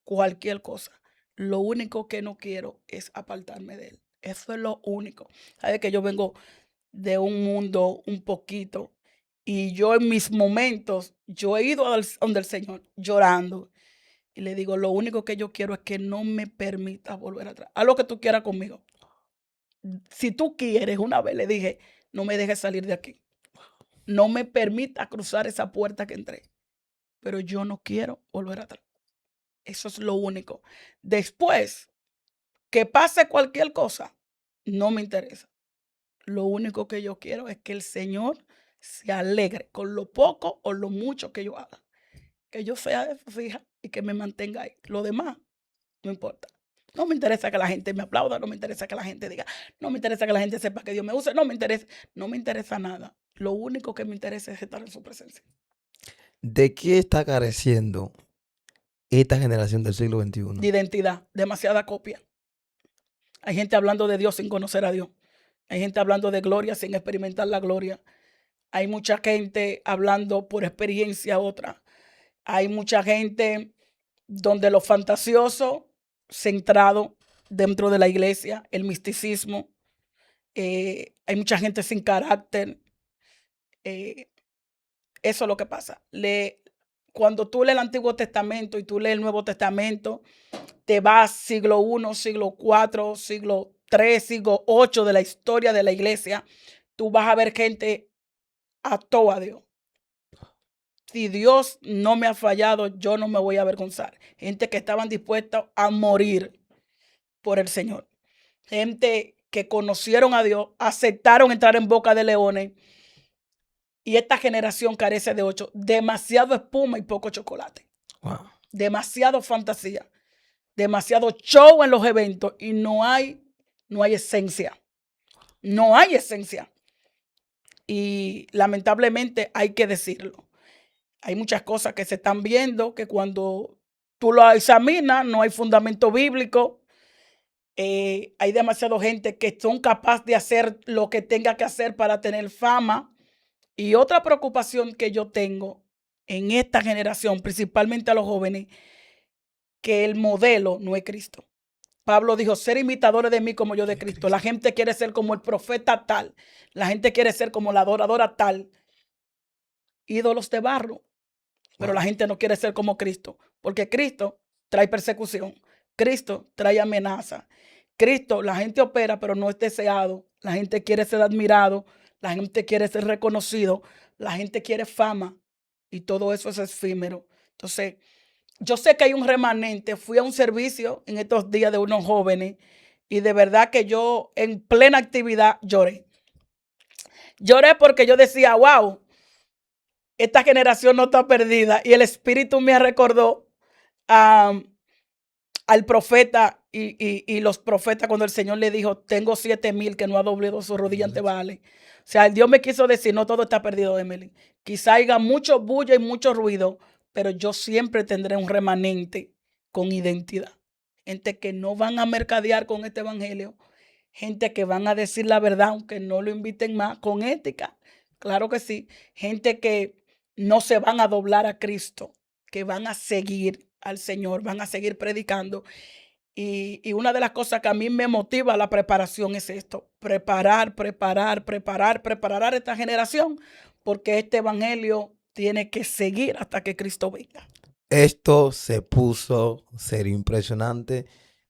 Cualquier cosa. Lo único que no quiero es apartarme de Él. Eso es lo único. Sabe que yo vengo de un mundo un poquito y yo en mis momentos, yo he ido donde el Señor llorando y le digo, lo único que yo quiero es que no me permitas volver atrás. Haz lo que tú quieras conmigo. Si tú quieres, una vez le dije, no me dejes salir de aquí. No me permitas cruzar esa puerta que entré. Pero yo no quiero volver atrás. Eso es lo único. Después, que pase cualquier cosa, no me interesa. Lo único que yo quiero es que el Señor se alegre con lo poco o lo mucho que yo haga. Que yo sea fija y que me mantenga ahí. Lo demás, no importa. No me interesa que la gente me aplauda, no me interesa que la gente diga, no me interesa que la gente sepa que Dios me usa, no me interesa nada. Lo único que me interesa es estar en su presencia. ¿De qué está careciendo esta generación del siglo XXI? De identidad, demasiada copia. Hay gente hablando de Dios sin conocer a Dios. Hay gente hablando de gloria sin experimentar la gloria. Hay mucha gente hablando por experiencia otra. Hay mucha gente donde lo fantasioso centrado dentro de la iglesia, el misticismo. Hay mucha gente sin carácter. Eso es lo que pasa. Cuando tú lees el Antiguo Testamento y tú lees el Nuevo Testamento, te vas siglo I, siglo IV, siglo III, siglo VIII de la historia de la iglesia. Tú vas a ver gente ató a Dios. Si Dios no me ha fallado, yo no me voy a avergonzar. Gente que estaban dispuestos a morir por el Señor. Gente que conocieron a Dios, aceptaron entrar en boca de leones. Y esta generación carece de 8. Demasiado espuma y poco chocolate. Wow. Demasiado fantasía. Demasiado show en los eventos. Y no hay esencia. No hay esencia. Y lamentablemente hay que decirlo. Hay muchas cosas que se están viendo que cuando tú lo examinas no hay fundamento bíblico. Hay demasiada gente que son capaces de hacer lo que tenga que hacer para tener fama. Y otra preocupación que yo tengo en esta generación, principalmente a los jóvenes, que el modelo no es Cristo. Pablo dijo, ser imitadores de mí como yo de Cristo. La gente quiere ser como el profeta tal. La gente quiere ser como la adoradora tal. Ídolos de barro. Pero la gente no quiere ser como Cristo, porque Cristo trae persecución, Cristo trae amenaza. Cristo, la gente opera, pero no es deseado. La gente quiere ser admirado, la gente quiere ser reconocido, la gente quiere fama y todo eso es efímero. Entonces, yo sé que hay un remanente. Fui a un servicio en estos días de unos jóvenes y de verdad que yo en plena actividad lloré. Lloré porque yo decía, wow. Esta generación no está perdida. Y el Espíritu me recordó al profeta y los profetas cuando el Señor le dijo, tengo 7,000 que no ha doblado su rodilla ante Baal. O sea, Dios me quiso decir, no todo está perdido, Emily. Quizá haya mucho bulla y mucho ruido, pero yo siempre tendré un remanente con identidad. Gente que no van a mercadear con este evangelio, gente que van a decir la verdad aunque no lo inviten más, con ética. Claro que sí. Gente que no se van a doblar a Cristo, que van a seguir al Señor, van a seguir predicando. Y una de las cosas que a mí me motiva la preparación es esto: preparar a esta generación, porque este evangelio tiene que seguir hasta que Cristo venga. Esto se puso serio, impresionante.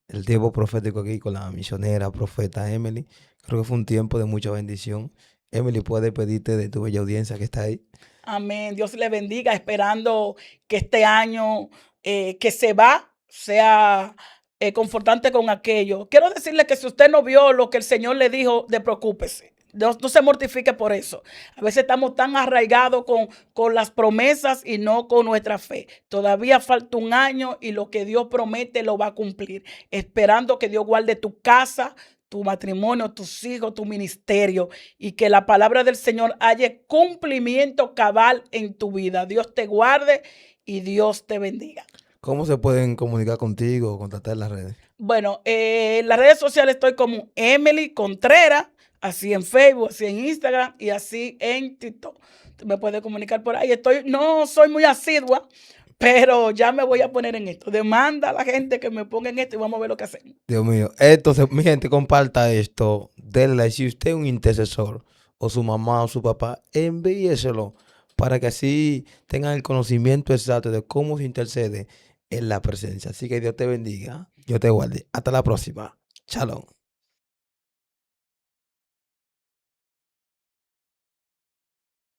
El tiempo profético aquí con la misionera, profeta Emily. Creo que fue un tiempo de mucha bendición. Emily, puedes pedirte de tu bella audiencia que está ahí. Amén. Dios le bendiga, esperando que este año que se va sea confortante con aquello. Quiero decirle que si usted no vio lo que el Señor le dijo, preocúpese. No se mortifique por eso. A veces estamos tan arraigados con las promesas y no con nuestra fe. Todavía falta un año y lo que Dios promete lo va a cumplir. Esperando que Dios guarde tu casa, tu matrimonio, tus hijos, tu ministerio, y que la palabra del Señor haya cumplimiento cabal en tu vida. Dios te guarde y Dios te bendiga. ¿Cómo se pueden comunicar contigo o contactar en las redes? Bueno, en las redes sociales estoy como Emily Contreras, así en Facebook, así en Instagram y así en TikTok. Tú me puedes comunicar por ahí. No soy muy asidua, pero ya me voy a poner en esto. Demanda a la gente que me ponga en esto y vamos a ver lo que hacemos. Dios mío, entonces, mi gente, comparta esto. Denle like. Si usted es un intercesor, o su mamá o su papá, envíeselo para que así tengan el conocimiento exacto de cómo se intercede en la presencia. Así que Dios te bendiga, Dios te guarde. Hasta la próxima. Shalom.